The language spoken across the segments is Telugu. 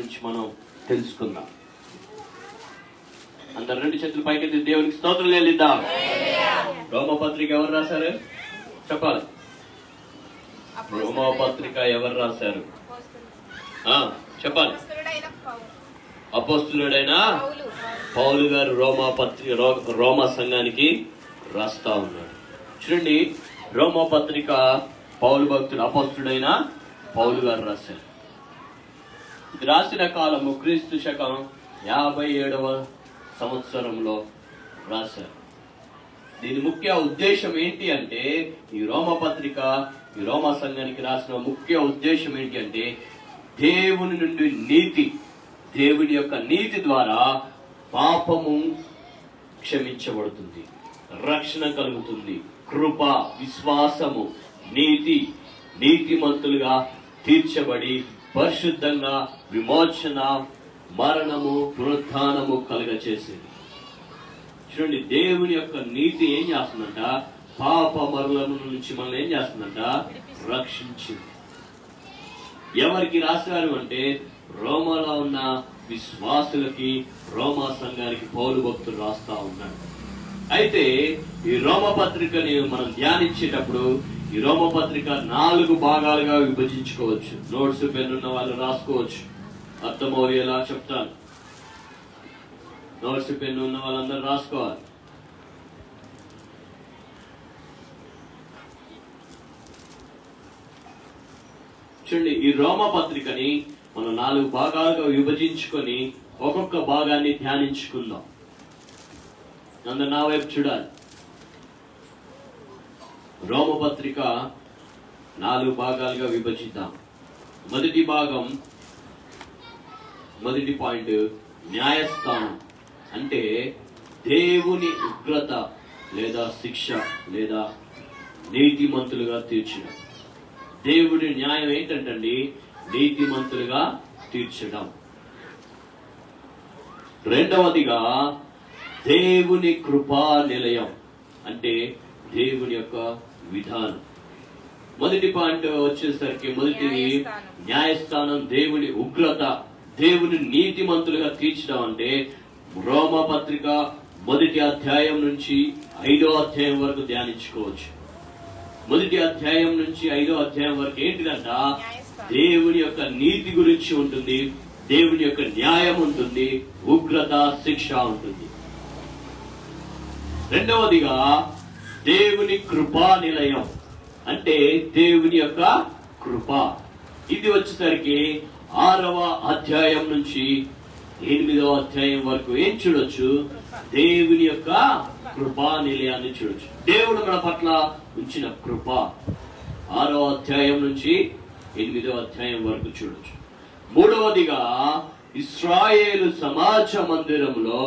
గురించి మనం తెలుసుకుందాం. అందరు రెండు చేతులు పైకెత్తి దేవునికి స్తోత్రం చెల్లిద్దాం. రోమపత్రిక ఎవరు రాశారు చెప్పాలి? రోమపత్రిక ఎవరు రాశారు చెప్పాలి? అపోస్తులుడైన పౌలు గారు రోమా సంఘానికి రాస్తా ఉన్నాడు. చూడండి, రోమపత్రిక పౌలు భక్తుడు అపోస్తుడైన పౌలు గారు రాశారు. ఇది రాసిన కాలము క్రీస్తు శకం 57వ సంవత్సరంలో రాశారు. దీని ముఖ్య ఉద్దేశం ఏంటి అంటే, ఈ రోమపత్రిక ఈ రోమా సంఘానికి రాసిన ముఖ్య ఉద్దేశం ఏంటి అంటే, దేవుని నుండి దేవుని యొక్క నీతి ద్వారా పాపము క్షమించబడుతుంది, రక్షణ కలుగుతుంది, కృప, విశ్వాసము, నీతిమంతులుగా తీర్చబడి పరిశుద్ధంగా విమోచన, మరణము, పునరుత్థానము కలుగచేసేది. చూడండి, దేవుని యొక్క నీతి ఏం చేస్తుందంట? పాప మరణం నుంచి మనల్ని ఏం చేస్తుందంట? రక్షించింది. ఎవరికి రాశారు అంటే, రోమాలో ఉన్న విశ్వాసులకి, రోమా సంఘానికి పౌలు భక్తులు రాస్తా ఉన్నాడు. అయితే ఈ రోమపత్రికని మనం ధ్యానించేటప్పుడు ఈ రోమపత్రిక 4 భాగాలుగా విభజించుకోవచ్చు. నోట్స్ పెన్ ఉన్న వాళ్ళు రాసుకోవచ్చు, అర్థమయ్యేలా చెప్తాను. నోట్స్ పెన్ ఉన్న వాళ్ళందరూ రాసుకోవాలి. చూడండి, ఈ రోమపత్రికని మనం 4 భాగాలుగా విభజించుకొని ఒక్కొక్క భాగాన్ని ధ్యానించుకుందాం. అందరు నా వైపు చూడాలి. రోమపత్రిక 4 భాగాలుగా విభజిద్దాం. మొదటి భాగం, మొదటి పాయింట్ న్యాయస్థానం. అంటే దేవుని ఉగ్రత లేదా శిక్ష లేదా నీతిమంతులుగా తీర్చడం. దేవుడి న్యాయం ఏంటంటండి? నీతిమంతులుగా తీర్చడం. రెండవదిగా దేవుని కృపా నిలయం, అంటే దేవుని యొక్క విధానం. మొదటి పాయింట్ వచ్చేసరికి మొదటిది న్యాయస్థానం, దేవుని ఉగ్రత, దేవుని నీతిమంతులుగా తీర్చడం. అంటే రోమపత్రిక 1వ అధ్యాయం నుంచి 5వ అధ్యాయం వరకు ధ్యానించుకోవచ్చు. 1వ అధ్యాయం నుంచి 5వ అధ్యాయం వరకు ఏంటిదంట? దేవుని యొక్క నీతి గురించి ఉంటుంది, దేవుని యొక్క న్యాయం ఉంటుంది, ఉగ్రత, శిక్ష ఉంటుంది. రెండవదిగా దేవుని కృపా నిలయం, అంటే దేవుని యొక్క కృప. ఇది వచ్చేసరికి 6వ అధ్యాయం నుంచి 8వ అధ్యాయం వరకు ఏం చూడొచ్చు? దేవుని యొక్క కృపా నిలయాన్ని చూడొచ్చు. దేవుడు మన పట్ల ఉంచిన కృప 6వ అధ్యాయం నుంచి 8వ అధ్యాయం వరకు చూడొచ్చు. మూడవదిగా ఇశ్రాయేలు సమాజ మందిరంలో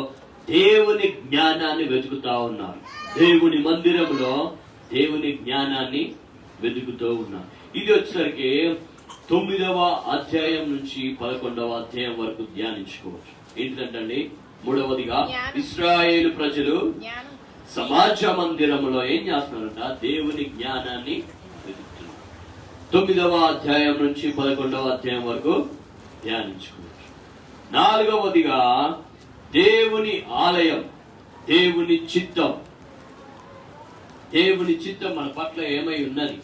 దేవుని జ్ఞానాన్ని వెతుకుతా ఉన్నారు. దేవుని మందిరంలో దేవుని జ్ఞానాన్ని వెతుకుతూ ఉన్నారు. ఇది వచ్చేసరికి 9వ అధ్యాయం నుంచి 11వ అధ్యాయం వరకు ధ్యానించుకోవచ్చు. ఏంటంటే, మూడవదిగా ఇశ్రాయేలు ప్రజలు సమాజ మందిరంలో ఏం చేస్తున్నారంట? దేవుని జ్ఞానాన్ని వెతుకుతున్నారు. 9వ అధ్యాయం నుంచి 11వ అధ్యాయం వరకు ధ్యానించుకోవచ్చు. 4వదిగా దేవుని ఆలయం, దేవుని చిత్తం. దేవుని చిత్తం మన పట్ల ఏమై ఉన్నది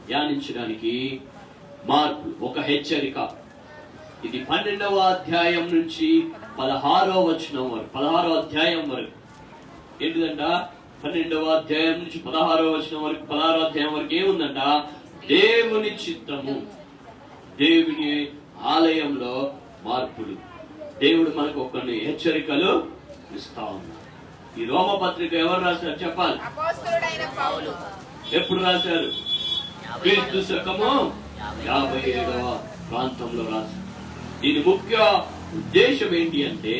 ధ్యానించడానికి మార్పు, ఒక హెచ్చరిక. ఇది 12వ అధ్యాయం నుంచి 16వ వచనం వరకు, 16వ అధ్యాయం వరకు ఏంటిదంట? 12వ అధ్యాయం నుంచి 16వ వచనం వరకు, 16వ అధ్యాయం వరకు ఏముందంట? దేవుని చిత్తము, దేవుని ఆలయంలో మార్పులు. దేవుడు మనకు కొన్ని హెచ్చరికలు ఇస్తా ఉన్నాడు. ఈ రోమపత్రిక ఎవరు రాశారు చెప్పాలి? ఎప్పుడు రాశారు? క్రీస్తు శకము 57వ ప్రాంతంలో రాశారు. దీని ముఖ్య ఉద్దేశం ఏంటి అంటే,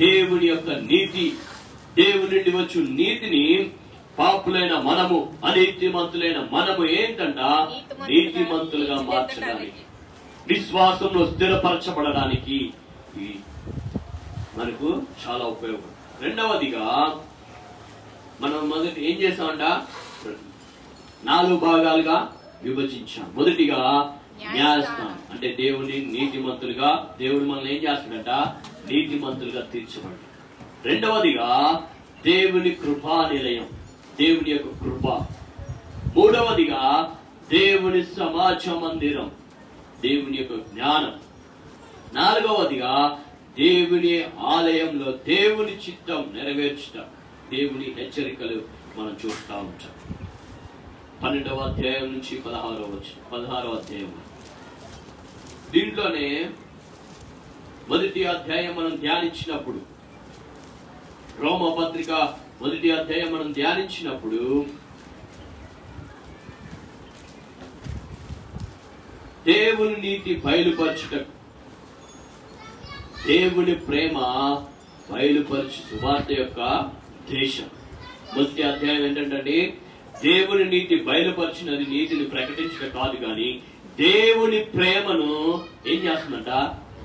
దేవుని యొక్క నీతి, దేవుని నుండి వచ్చు నీతిని పాపులైన మనము, అనీతిమంతులైన మనము ఏంటంట? నీతిమంతులుగా మార్చడానికి, విశ్వాసంలో స్థిరపరచబడడానికి మనకు చాలా ఉపయోగం. రెండవదిగా మనం మొదటి ఏం చేసామంట? 4 భాగాలుగా విభజించాం. మొదటిగా న్యాయస్థానం. అంటే దేవుని నీతిమంతులుగా దేవుడు మనల్ని ఏం చేస్తాడంట? నీతిమంతులుగా తీర్చబడి. రెండవదిగా దేవుని కృపా నిలయం, దేవుని యొక్క కృప. మూడవదిగా దేవుని సమాజ మందిరం, దేవుని యొక్క జ్ఞానం. నాలుగవదిగా దేవుని ఆలయంలో దేవుని చిత్తం నెరవేర్చడం, దేవుని హెచ్చరికలు మనం చూస్తూ ఉంటాం. 12వ అధ్యాయం నుంచి 16వ అధ్యాయం. దీంట్లోనే మొదటి అధ్యాయం మనం ధ్యానించినప్పుడు, రోమా పత్రిక మొదటి అధ్యాయం మనం ధ్యానించినప్పుడు దేవుని నీతి బయలుపరచుట, దేవుని ప్రేమ బయలుపరచు సువార్త యొక్క దేశం. మొదటి అధ్యాయం ఏంటంటే దేవుని నీతి బయలుపరిచినది నీతిని ప్రకటించడం కాదు, కానీ దేవుని ప్రేమను ఏం చేస్తుందంట?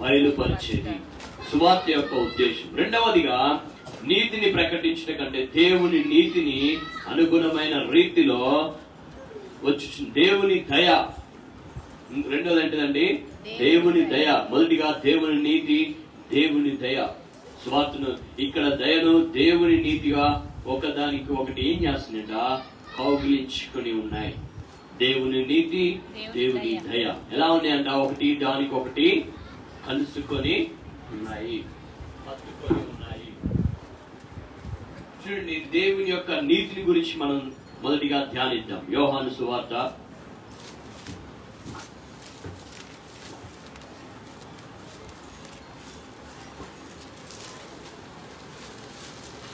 బయలుపరిచేది సువార్త యొక్క ఉద్దేశం. రెండవదిగా నీతిని ప్రకటించడం కంటే దేవుని నీతిని అనుగుణమైన రీతిలో వచ్చి దేవుని దయ. రెండవది ఏంటండి? దేవుని దయ. మొదటిగా దేవుని నీతి, దేవుని దయ. సువార్తను ఇక్కడ దయను దేవుని నీతిగా ఒకదానికి ఒకటి ఏం చేస్తుందంట? కౌగిలించుకొని ఉన్నాయి. దేవుని నీతి, దేవుని దయ ఎలా ఉన్నాయంట? ఒకటి దానికి ఒకటి కలుసుకొని ఉన్నాయి, పట్టుకొని ఉన్నాయి. చూడండి, దేవుని యొక్క నీతిని గురించి మనం మొదటిగా ధ్యానిద్దాం. యోహాను సువార్త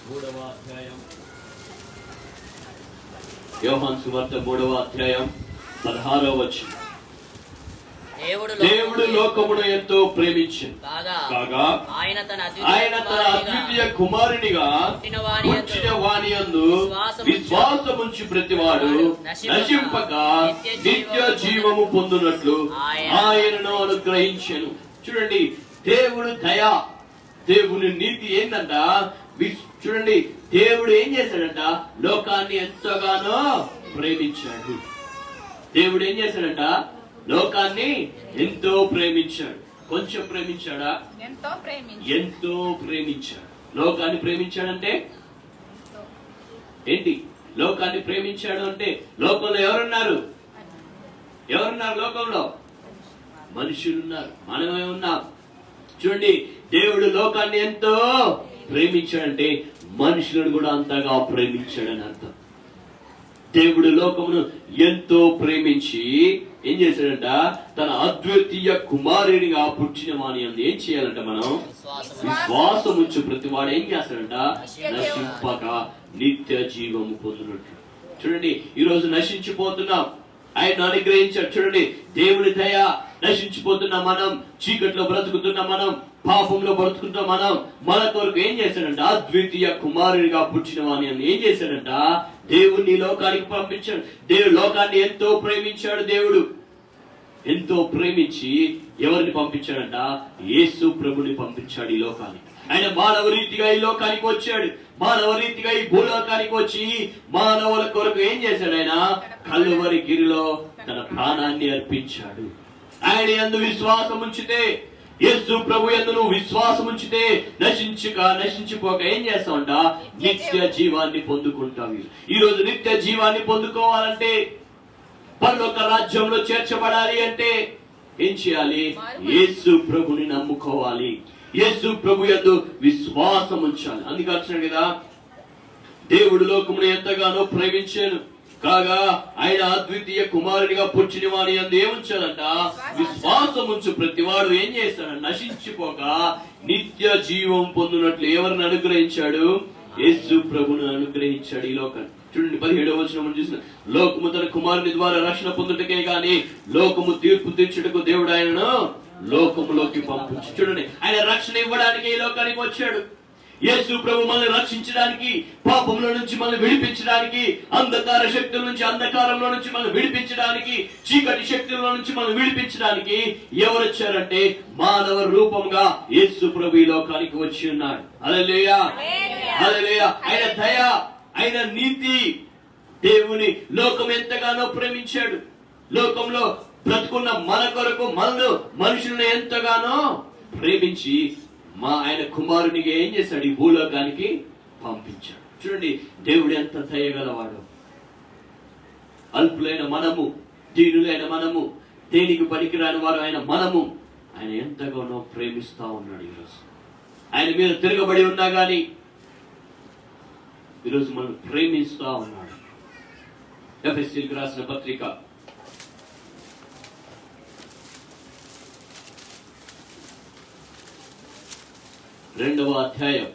3వ అధ్యాయం. యోహాను సువార్త 3వ అధ్యాయం 16వ వచనం. దేవుడు లోకమును ఎంతో ప్రేమించెను కాగా ఆయన తన అద్వితీయ కుమారునిగా పుట్టిన వానియందు విశ్వాసముంచి ప్రతివాడు నశింపక నిత్య జీవము పొందునట్లు ఆయనను అనుగ్రహించెను. చూడండి, దేవుడు దయ, దేవుని నీతి ఏంటంట? చూడండి, దేవుడు ఏం చేశాడంట? లోకాన్ని ఎంతగానో ప్రేమించాడు. దేవుడు ఏం చేశాడంట? లోకాన్ని ఎంతో ప్రేమించాడు. కొంచెం ప్రేమించాడా? ఎంతో ప్రేమించాడు. లోకాన్ని ప్రేమించాడంటే ఏంటి? లోకాన్ని ప్రేమించాడు అంటే లోకంలో ఎవరున్నారు? లోకంలో మనుషులున్నారు, మనమే ఉన్నాం. చూడండి, దేవుడు లోకాన్ని ఎంతో ప్రేమించాడంటే మనుషులను కూడా అంతగా ప్రేమించాడని అర్థం. దేవుడు లోకమును ఎంతో ప్రేమించి ఏం చేశాడంట? తన అద్వితీయ కుమారునిగా పుట్టిన వాని అందు ఏం చేయాలంట? మనం విశ్వాసం ఉంచు ప్రతి వాడు ఏం చేస్తాడంట? నశింపక నిత్య జీవము పొందినట్లు. చూడండి, ఈ రోజు నశించిపోతున్నాం, ఆయన అనుగ్రహించాడు. చూడండి, దేవుని దయ. నశించిపోతున్న మనం, చీకట్లో బ్రతుకుతున్న మనం, పాపంలో బ్రతుకుతున్న మనం, మన కొరకు ఏం చేశాడంట? అద్వితీయ కుమారునిగా పుట్టిన వాని అని ఏం చేశాడంట? దేవుణ్ణి లోకానికి పంపించాడు. దేవుడు లోకాన్ని ఎంతో ప్రేమించాడు. దేవుడు ఎంతో ప్రేమించి ఎవరిని పంపించాడంట? యేసు ప్రభుని పంపించాడు ఈ లోకానికి. ఆయన మానవ రీతిగా ఈ లోకానికి వచ్చాడు. మానవ రీతిగా ఈ భూలోకానికి వచ్చి మానవుల కొరకు ఏం చేశాడు? ఆయన కల్వరి గిరిలో తన ప్రాణాన్ని అర్పించాడు. ఆయన యందు విశ్వాసం ఉంచితే, యేసు ప్రభు యందు నువ్వు విశ్వాసం ఉంచితే నశించిపోక ఏం చేస్తావంట? నిత్య జీవాన్ని పొందుకుంటావు. ఈ రోజు నిత్య జీవాన్ని పొందుకోవాలంటే, పరలోక రాజ్యంలో చేర్చబడాలి అంటే ఏం చేయాలి? యేసు ప్రభుని నమ్ముకోవాలి. యేసు ప్రభు యందు విశ్వాసం ఉంచాలి. అందుకే కదా, దేవుడు లోకమును ఎంతగానో ప్రేమించాను కాగా ఆయన అద్వితీయ కుమారునిగా పుట్టిన వాని యందు ఏముంచాలంట? విశ్వాసం ఉంచు ప్రతివాడు ఏం చేస్తాడు? నశించిపోక నిత్య జీవం పొందినట్లు ఎవరిని అనుగ్రహించాడు? యేసు ప్రభును అనుగ్రహించాడు ఈ లోకాన్ని. చూడండి, 17వ వచనం చూసిన, లోకము తన కుమారుని ద్వారా రక్షణ పొందుటకే గాని లోకము తీర్పు తీర్చుటకు దేవుడు ఆయనను లోకములోకి పంపించి. చూడండి, ఆయన రక్షణ ఇవ్వడానికి ఈ లోకానికి వచ్చాడు. యేసు ప్రభు మనల్ని రక్షించడానికి, పాపంలో నుంచి మనల్ని విడిపించడానికి, అంధకార శక్తుల నుంచి, అంధకారంలో నుంచి మనల్ని విడిపించడానికి, చీకటి శక్తుల నుంచి మనల్ని విడిపించడానికి ఎవరు వచ్చారంటే మానవ రూపంగా యేసు ప్రభు ఈ లోకానికి వచ్చి ఉన్నాడు. హల్లెలూయా, హల్లెలూయా. ఆయన దయ, ఆయన నీతి. దేవుని లోకం ఎంతగానో ప్రేమించాడు. లోకంలో బ్రతుకున్న మన కొరకు మనుషులను ఎంతగానో ప్రేమించి ఆయన కుమారునికి ఏం చేశాడు? ఈ భూలోకానికి పంపించాడు. చూడండి దేవుడు ఎంత దయగలవాడు. అల్పులైన మనము, దీనులైన మనము, దేనికి పనికిరాని వారు ఆయన మనము, ఆయన ఎంతగానో ప్రేమిస్తా ఉన్నాడు. ఈరోజు ఆయన మీద తిరగబడి ఉన్నా గాని ఈరోజు మనం ప్రేమిస్తా ఉన్నాడు. ఎఫెసీయులకు రాసిన పత్రిక 2వ అధ్యాయం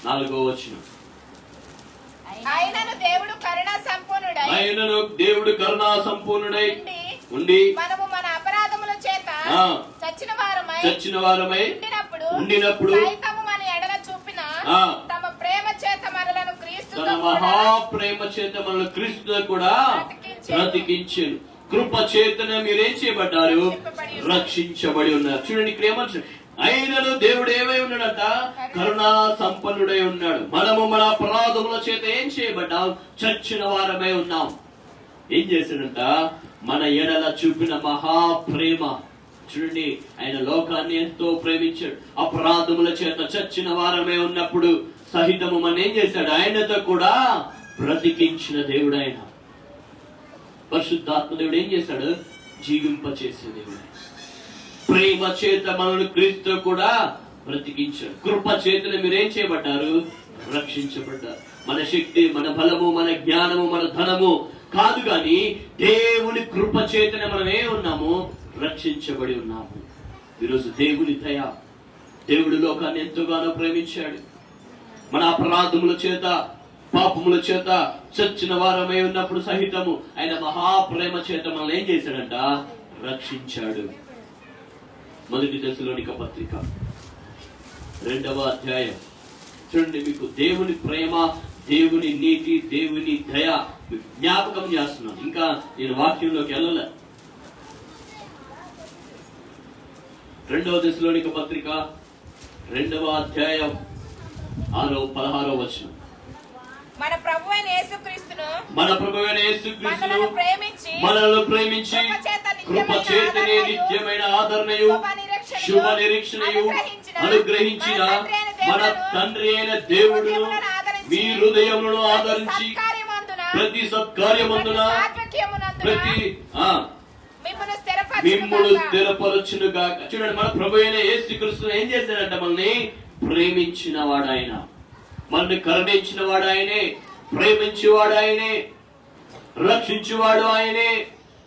4వ వచనం. ఆయనను దేవుడు కరుణా సంపూర్ణుడై ఉండి మనము మన అపరాధముల చేత చచ్చిన వారమై ఉండినప్పుడు మన ఎడల చూపిన తమ ప్రేమ చేత మనలను క్రీస్తు తన మహాప్రేమ చేత మనల్ని క్రీస్తుతో కూడా బ్రతికించెను. కృప చేతనే మీరేం చేయబడ్డారు? రక్షించబడి ఉన్నారు. చూడండి ఇక్కడ ఏమంటారు? ఆయనను దేవుడు ఏమై ఉన్నాడట? కరుణా సంపన్నుడై ఉన్నాడు. మనము మన అపరాధముల చేత ఏం చేయబడ్డాం? చచ్చిన వారమై ఉన్నాం. ఏం చేశాడంట? మన ఎడల చూపిన మహాప్రేమ. చూడండి ఆయన లోకాన్ని ఎంతో ప్రేమించాడు. అపరాధముల చేత చచ్చిన వారమే ఉన్నప్పుడు సహితము మన ఏం చేశాడు? ఆయనతో కూడా బ్రతికించిన దేవుడు ఆయన. పరిశుద్ధాత్మ దేవుడు ఏం చేశాడు? జీవింప చేసే దేవుడు. ప్రేమ చేత మనల్ని క్రీస్తు కూడా బ్రతికించాడు. కృప చేతనే మీరేం చేయబడ్డారు? రక్షించబడ్డారు. మన శక్తి, మన బలము, మన జ్ఞానము, మన ధనము కాదు గాని దేవుని కృప చేతనే మనం ఉన్నాము? రక్షించబడి ఉన్నాము. ఈరోజు దేవుని దయ. దేవుడు లోకాన్ని ఎంతగానో ప్రేమించాడు. మన అపరాధముల చేత, పాపముల చేత చచ్చిన వారమై ఉన్నప్పుడు సహితము ఆయన మహాప్రేమ చేత మనల్ని ఏం చేశాడంట? రక్షించాడు. 1 దశలోనిక పత్రిక 2వ అధ్యాయం. చూడండి, మీకు దేవుని ప్రేమ, దేవుని నీతి, దేవుని దయ జ్ఞాపకం చేస్తున్నాను. ఇంకా నేను వాక్యంలోకి వెళ్ళలే. 2వ దశలోనిక పత్రిక 2వ అధ్యాయం 6-16 వచనం. మన ప్రభువైన యేసుక్రీస్తును మనలను ప్రేమించి కృప చేతనే నిత్యమైన ఆదరణయు శుభ నిరీక్షణయు అనుగ్రహించిన మన తండ్రి అయిన దేవుడును మీ హృదయములను ఆదరించి ప్రతి సత్కార్యమందున ప్రతి మిమ్మును స్థిరపరచును గాక. చూడండి, మన ప్రభు అయిన యేసుక్రీస్తు ఏం చేశాడంట? మనల్ని ప్రేమించిన వాడు ఆయన, మనల్ని కరుణించిన వాడు ఆయనే, ప్రేమించేవాడు ఆయనే, రక్షించేవాడు ఆయనే,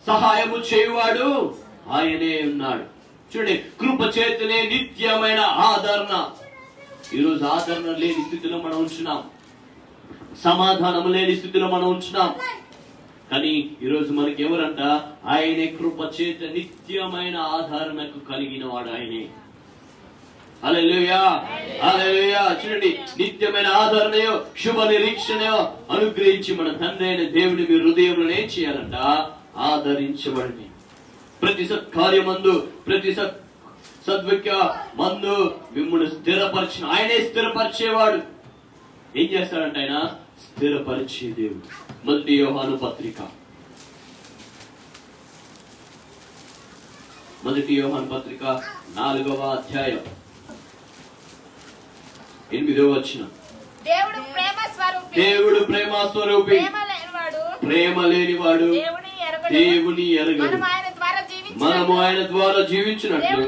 సహాయము చేయువాడు ఆయనే ఉన్నాడు. చూడండి, కృప చేతనే నిత్యమైన ఆదరణ. ఈరోజు ఆదరణ లేని స్థితిలో మనం ఉంచున్నాం, సమాధానం లేని స్థితిలో మనం ఉంచున్నాం. కానీ ఈరోజు మనకి ఎవరంట? ఆయనే కృప చేత నిత్యమైన ఆదరణకు కలిగిన వాడు ఆయనే. హల్లెలూయా, హల్లెలూయా. చూడండి, నిత్యమైన ఆదరణయో శుభ నిరీక్షణయో అనుగ్రహించి మన తండ్రి అయిన దేవుని మీ హృదయంలో ఏం చేయాలంట? ఆదరించబడి ప్రతి సత్కార్యమందు, ప్రతి సద్విక మందు మిమ్మల్ని స్థిరపరిచిన ఆయనే స్థిరపరిచేవాడు. ఏం చేస్తాడంట ఆయన? స్థిరపరిచే దేవుడు. 1 యోహాను పత్రిక 4వ అధ్యాయం 8వ వచనం. దేవుడు ప్రేమ స్వరూపి, ప్రేమ లేనివాడు దేవుని ఎరగడు. మనము ఆయన ద్వారా జీవించినట్లు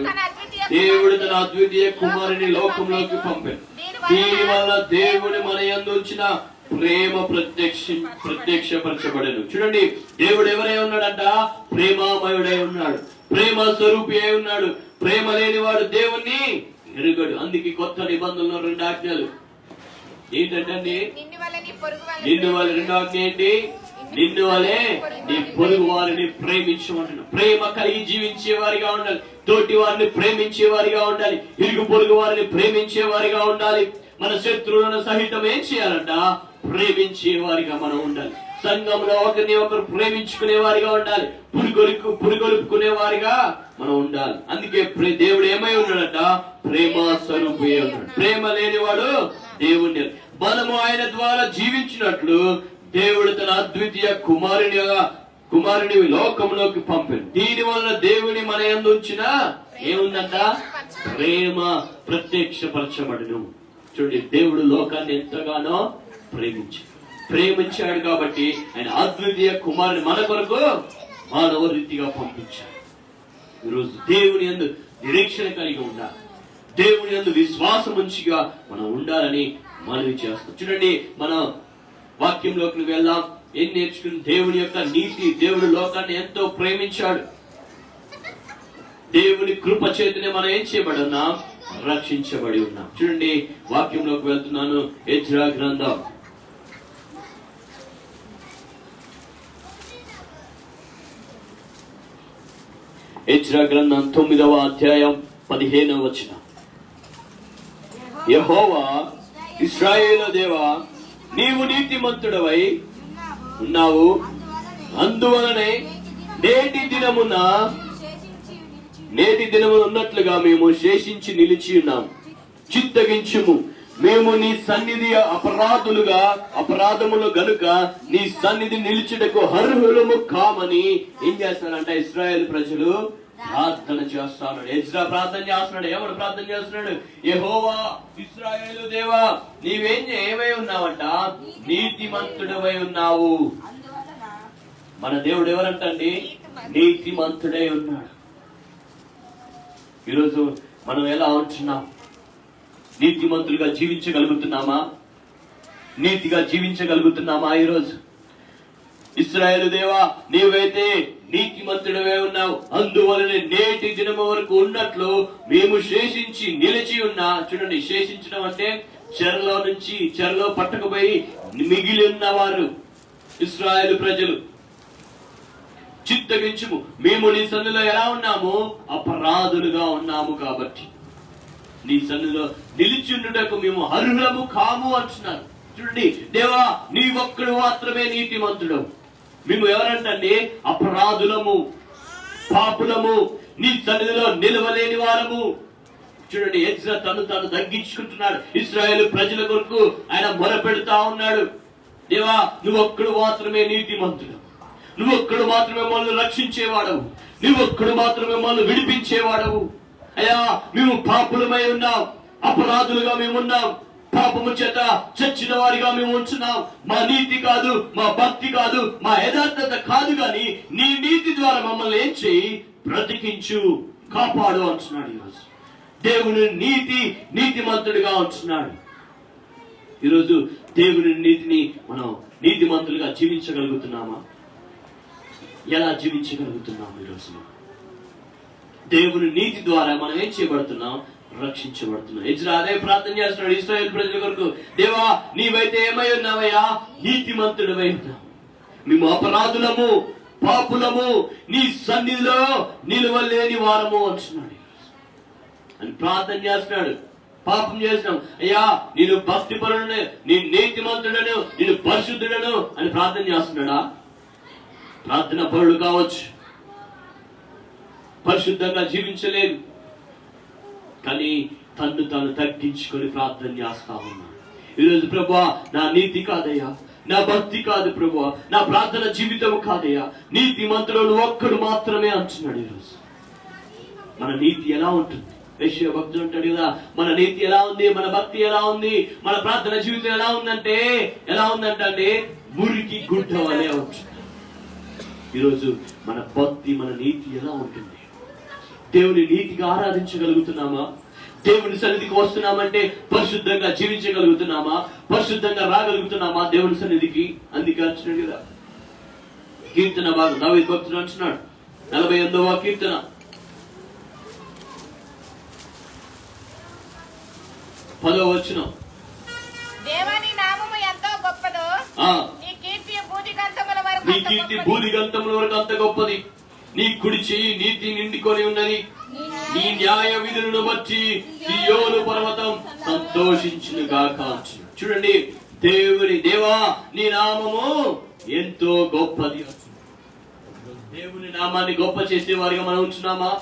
దేవుడు తన అద్వితీయ కుమారుని లోకంలోకి పంపాడు. దీని వల్ల దేవుడు మన యందు ఉంచిన ప్రేమ ప్రత్యక్షపరచబడను. చూడండి, దేవుడు ఎవరై ఉన్నాడంట? ప్రేమామయుడై ఉన్నాడు, ప్రేమ స్వరూపి అయి ఉన్నాడు. ప్రేమ లేనివాడు దేవుణ్ణి ఎరుగడు. అందుకే కొత్త నిబంధనలో 2 ఆజ్ఞలు ఏంటంటే, నిన్ను వలె 2వ ఆజ్ఞ ఏంటి? నిన్ను వలె నీ పొరుగు వారిని ప్రేమించమంటున్నాడు. ప్రేమ కలిగి జీవించే వారిగా ఉండాలి, తోటి వారిని ప్రేమించే వారిగా ఉండాలి, ఇరుగు పొరుగు వారిని ప్రేమించే వారిగా ఉండాలి. మన శత్రువులను సహితం ఏం చేయాలంట? ప్రేమించే వారిగా మనం ఉండాలి. సంఘంలో ఒకరిని ఒకరు ప్రేమించుకునే వారిగా ఉండాలి, పురుగొలుపుకునే వారిగా మనం ఉండాలి. అందుకే దేవుడు ఏమై ఉన్నాడట? ప్రేమ స్వరూపి ఉన్నాడు. ప్రేమ లేనివాడు దేవుణ్ణి. మనము ఆయన ద్వారా జీవించినట్లు దేవుడు తన అద్వితీయ కుమారుని లోకంలోకి పంపాడు. దీని వలన దేవుని మన యందు ఉంచిన ఏముందంట? ప్రేమ ప్రత్యక్షపరచబడును. చూడండి, దేవుడు లోకాన్ని ఎంతగానో ప్రేమించాడు కాబట్టి ఆయన అద్వితీయ కుమారుని మన కొరకు మానవ రీతిగా పంపించాడు. ఈరోజు దేవుని యందు నిరీక్షణ కలిగి ఉండాలి, దేవుని యందు విశ్వాసం మంచిగా మనం ఉండాలని మనవి చేస్తాం. చూడండి, మన వాక్యంలోకి వెళ్దాం. ఏం నేర్చుకుని? దేవుని యొక్క నీతి. దేవుడు లోకాన్ని ఎంతో ప్రేమించాడు. దేవుని కృప చేతనే మనం ఏం చేయబడి ఉన్నాం? రక్షించబడి ఉన్నాం. చూడండి, వాక్యంలోకి వెళ్తున్నాను. ఎజ్రా గ్రంథం ఎజ్రా గ్రంథం 9వ అధ్యాయం 15వ వచనం. యెహోవా, ఇశ్రాయేలు దేవా, నీవు నీతిమంతుడవై ఉన్నావు, అందువలనే నేటి దినమున ఉన్నట్లుగా మేము శేషించి నిలిచి ఉన్నాం. చిత్తగించుము, మేము నీ సన్నిధి అపరాధములు గనుక నీ సన్నిధి నిలిచుటకు అర్హులము కామని ఏం చేస్తారంట? ఇశ్రాయేలు ప్రజలు ప్రార్థన చేస్తాడు. ఎజ్రా ప్రార్థన చేస్తున్నాడు. ఎవరు ప్రార్థన చేస్తున్నాడు? యెహోవా, ఇశ్రాయేలు దేవా, ఏమై ఉన్నావంట? నీతిమంతుడవై ఉన్నావు. మన దేవుడు ఎవరంటండి? నీతిమంతుడై ఉన్నాడు. ఈరోజు మనం ఎలా ఉంటున్నాం? నీతిమంతులుగా జీవించగలుగుతున్నామా? నీతిగా జీవించగలుగుతున్నామా? ఈరోజు ఇశ్రాయేలు దేవా, నీవైతే నీతిమంతుడవే ఉన్నావు, అందువలన నేటి దినము వరకు ఉన్నట్లు మేము శేషించి నిలిచి ఉన్నా. చూడండి, శేషించడం అంటే చెరలో పట్టకపోయి మిగిలి ఉన్నవారు ఇశ్రాయేలు ప్రజలు. చిత్తగించుము, మేము నీ సన్నిధిలో ఎలా ఉన్నాము? అపరాధులుగా ఉన్నాము కాబట్టి నీ సన్నిధిలో నిలిచిండుటకు మేము అర్హులము కాము అంటున్నారు. చూడండి, దేవా, నీ ఒక్కడు మాత్రమే నీతిమంతుడు. మేము ఎవరంటే అపరాధులము, పాపులము, నీ సన్నిధిలో నిలవలేని వారము. చూడండి, ఎజ్రా తను తగ్గించుకుంటున్నాడు. ఇశ్రాయేలు ప్రజల కొరకు ఆయన మొరపెడతా ఉన్నాడు. దేవా, నువ్వొక్కడు మాత్రమే నీతిమంతుడు, నువ్వొక్కడు మాత్రమే మనల్ని రక్షించేవాడవు, నువ్వొక్కడు మాత్రమే మనల్ని విడిపించేవాడవు. అయ్యా, మేము పాపులమై ఉన్నాం, అపరాధులుగా మేమున్నాం, పాపము చేత చచ్చిన వారిగా మేము ఉంచున్నాం. మా నీతి కాదు, మా భక్తి కాదు, మా యథార్థత కాదు, గాని నీ నీతి ద్వారా మమ్మల్ని ఏం చేయి? బ్రతికించు, కాపాడు అంటున్నాడు. ఈరోజు దేవుని నీతిమంతుడిగా ఉంటున్నాడు. ఈరోజు దేవుని నీతిని మనం నీతిమంతులుగా జీవించగలుగుతున్నామా? ఎలా జీవించగలుగుతున్నాం? ఈరోజు దేవుని నీతి ద్వారా మనం ఏం చేయబడుతున్నాం? రక్షించబడుతున్నాం. ఎజ్రా అదే ప్రార్థన చేస్తున్నాడు ఇశ్రాయేలు ప్రజల కొరకు. దేవా, నీవైతే ఏమై ఉన్నావయ్యా? నీతిమంతుడవై ఉన్నావు. మేము అపరాధులము, పాపులము, నీ సన్నిధిలో నిలవలేని వారము అంటున్నాడు అని ప్రార్థన చేస్తున్నాడు. పాపం చేసినాం అయ్యా, నేను భక్తిపరుడను, నేను నీతిమంతుడను, నేను పరిశుద్ధుడను అని ప్రార్థన చేస్తున్నాడా? ప్రార్థన పరుడు కావచ్చు, పరిశుద్ధంగా జీవించలేదు, కానీ తాను తగ్గించుకొని ప్రార్థన చేస్తా ఉన్నాడు. ఈరోజు ప్రభువా, నా నీతి కాదయ్యా, నా భక్తి కాదు ప్రభువా, నా ప్రార్థన జీవితం కాదయ్యా, నీతిమంతుడు ఒక్కడు మాత్రమే అంటున్నాడు. ఈరోజు మన నీతి ఎలా ఉంటుంది? యెషయా భక్తుడు అంటాడు కదా, మన నీతి ఎలా ఉంది, మన భక్తి ఎలా ఉంది, మన ప్రార్థన జీవితం ఎలా ఉందంటే మురికి గుడ్డ వలె ఉంటుంది. ఈరోజు మన భక్తి, మన నీతి ఎలా ఉంటుంది? దేవుని నీతిగా ఆరాధించగలుగుతున్నామా? దేవుని సన్నిధికి వస్తున్నామంటే పరిశుద్ధంగా జీవించగలుగుతున్నామా? పరిశుద్ధంగా రాగలుగుతున్నామా దేవుని సన్నిధికి? అందుకే అంటున్నాడు కదా, కీర్తన భాగం దావీదు భక్తుడు అంటున్నాడు, 48వ కీర్తన 10వ వచనం. దేవా, నీ నామము ఎంతో గొప్పదో, నీ కీర్తి భూదిగంతముల వరకు అంత గొప్పది. నీ కుడి చెయ్యి నీతి నిండుకొని ఉన్నది, నీ న్యాయ విధులను బట్టి సియోను పర్వతం సంతోషించును గాక. చూడండి, దేవా, నీ నామము ఎంతో గొప్పది. దేవుని నామాన్ని గొప్ప చేసే వారిగా మనం ఉంటున్నామా?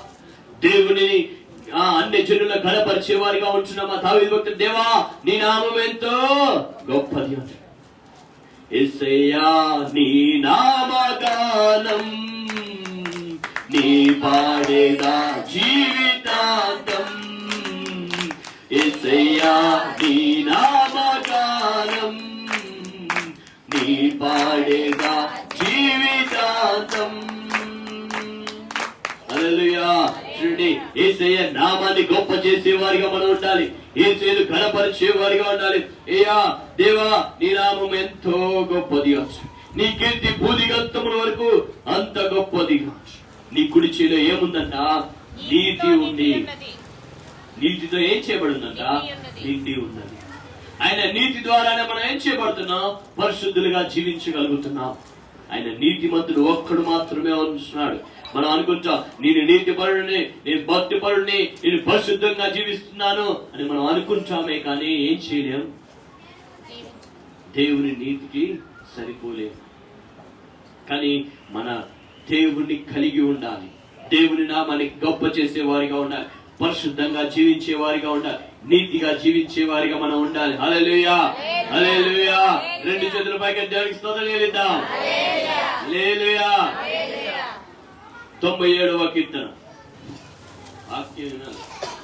అన్ని జనుల ఘనపరిచే వారిగా ఉంటున్నామా? దావీదు భక్తుడు, దేవా నీ నామం ఎంతో గొప్పది అంటాడు. యేసయ్యా నీ నామగానం నీ పాడేదా జీవితాంతం. యేసయ్యా నీ నామగానం నీ పాడేదా జీవితాంతం. హల్లెలూయా. చూడండి, యేసయ్య నామాన్ని గొప్ప చేసేవారిగా మనం ఉండాలి. యేసయ్యను ఘనపరిచేవారిగా ఉండాలి. అయ్యా దేవా నీ నామం ఎంతో గొప్పది, నీ కీర్తి భూదిగంతముల వరకు అంత గొప్పది. నీ కుడి చేతిలో ఏముందంట? నీతి ఉంది. నీతితో ఏం చేయబడిందంట? నీతి ఉన్నది. ఆయన నీతి ద్వారానే మనం ఏం చేయబడుతున్నాం? పరిశుద్ధులుగా జీవించగలుగుతున్నాం. ఆయన నీతిమంతుడు ఒక్కడు మాత్రమే ఉంటున్నాడు. మనం అనుకుంటాం, నేను నీతి పరుడిని, నేను భక్తి పరుడిని, నేను పరిశుద్ధంగా జీవిస్తున్నాను అని మనం అనుకుంటామే, కానీ ఏం చేయలేం. దేవుని నీతికి సరిపోలేము. కానీ మన దేవుణ్ణి కలిగి ఉండాలి. దేవుని నామాన్ని గొప్ప చేసే వారిగా ఉండాలి. పరిశుద్ధంగా జీవించే వారిగా ఉండాలి. నీతిగా జీవించే వారిగా మనం ఉండాలి. హల్లెలూయా, హల్లెలూయా. రెండు చేతుల పైకి దేవునికి స్తోత్రం చెల్లిద్దాం. హల్లెలూయా. 97వ కీర్తన.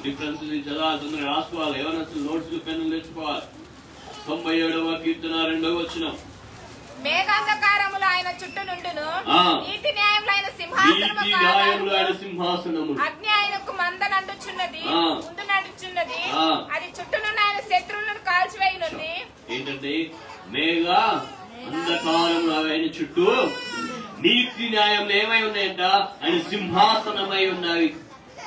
డిఫరెన్స్ చదవాలి, రాసుకోవాలి. ఎవరైనా నోట్స్ పెన్నులు తెచ్చుకోవాలి. 97వ కీర్తన 2వ వచనం. మేఘాంధకారములు ఆయన చుట్టూ నుండును, నీతి న్యాయములు ఆయన సింహాసనము, అగ్ని ఆయనకు మందనండుచున్నది, ముందు నడుచున్నది, అది చుట్టూనున్న ఆయన శత్రువులను కాల్చివేయునుంది. ఏంటంటే మేఘ అంధకారములు ఆయన చుట్టూ, నీతి న్యాయములు ఏమై ఉన్నాయంట? ఆయన సింహాసనమై ఉన్నవి.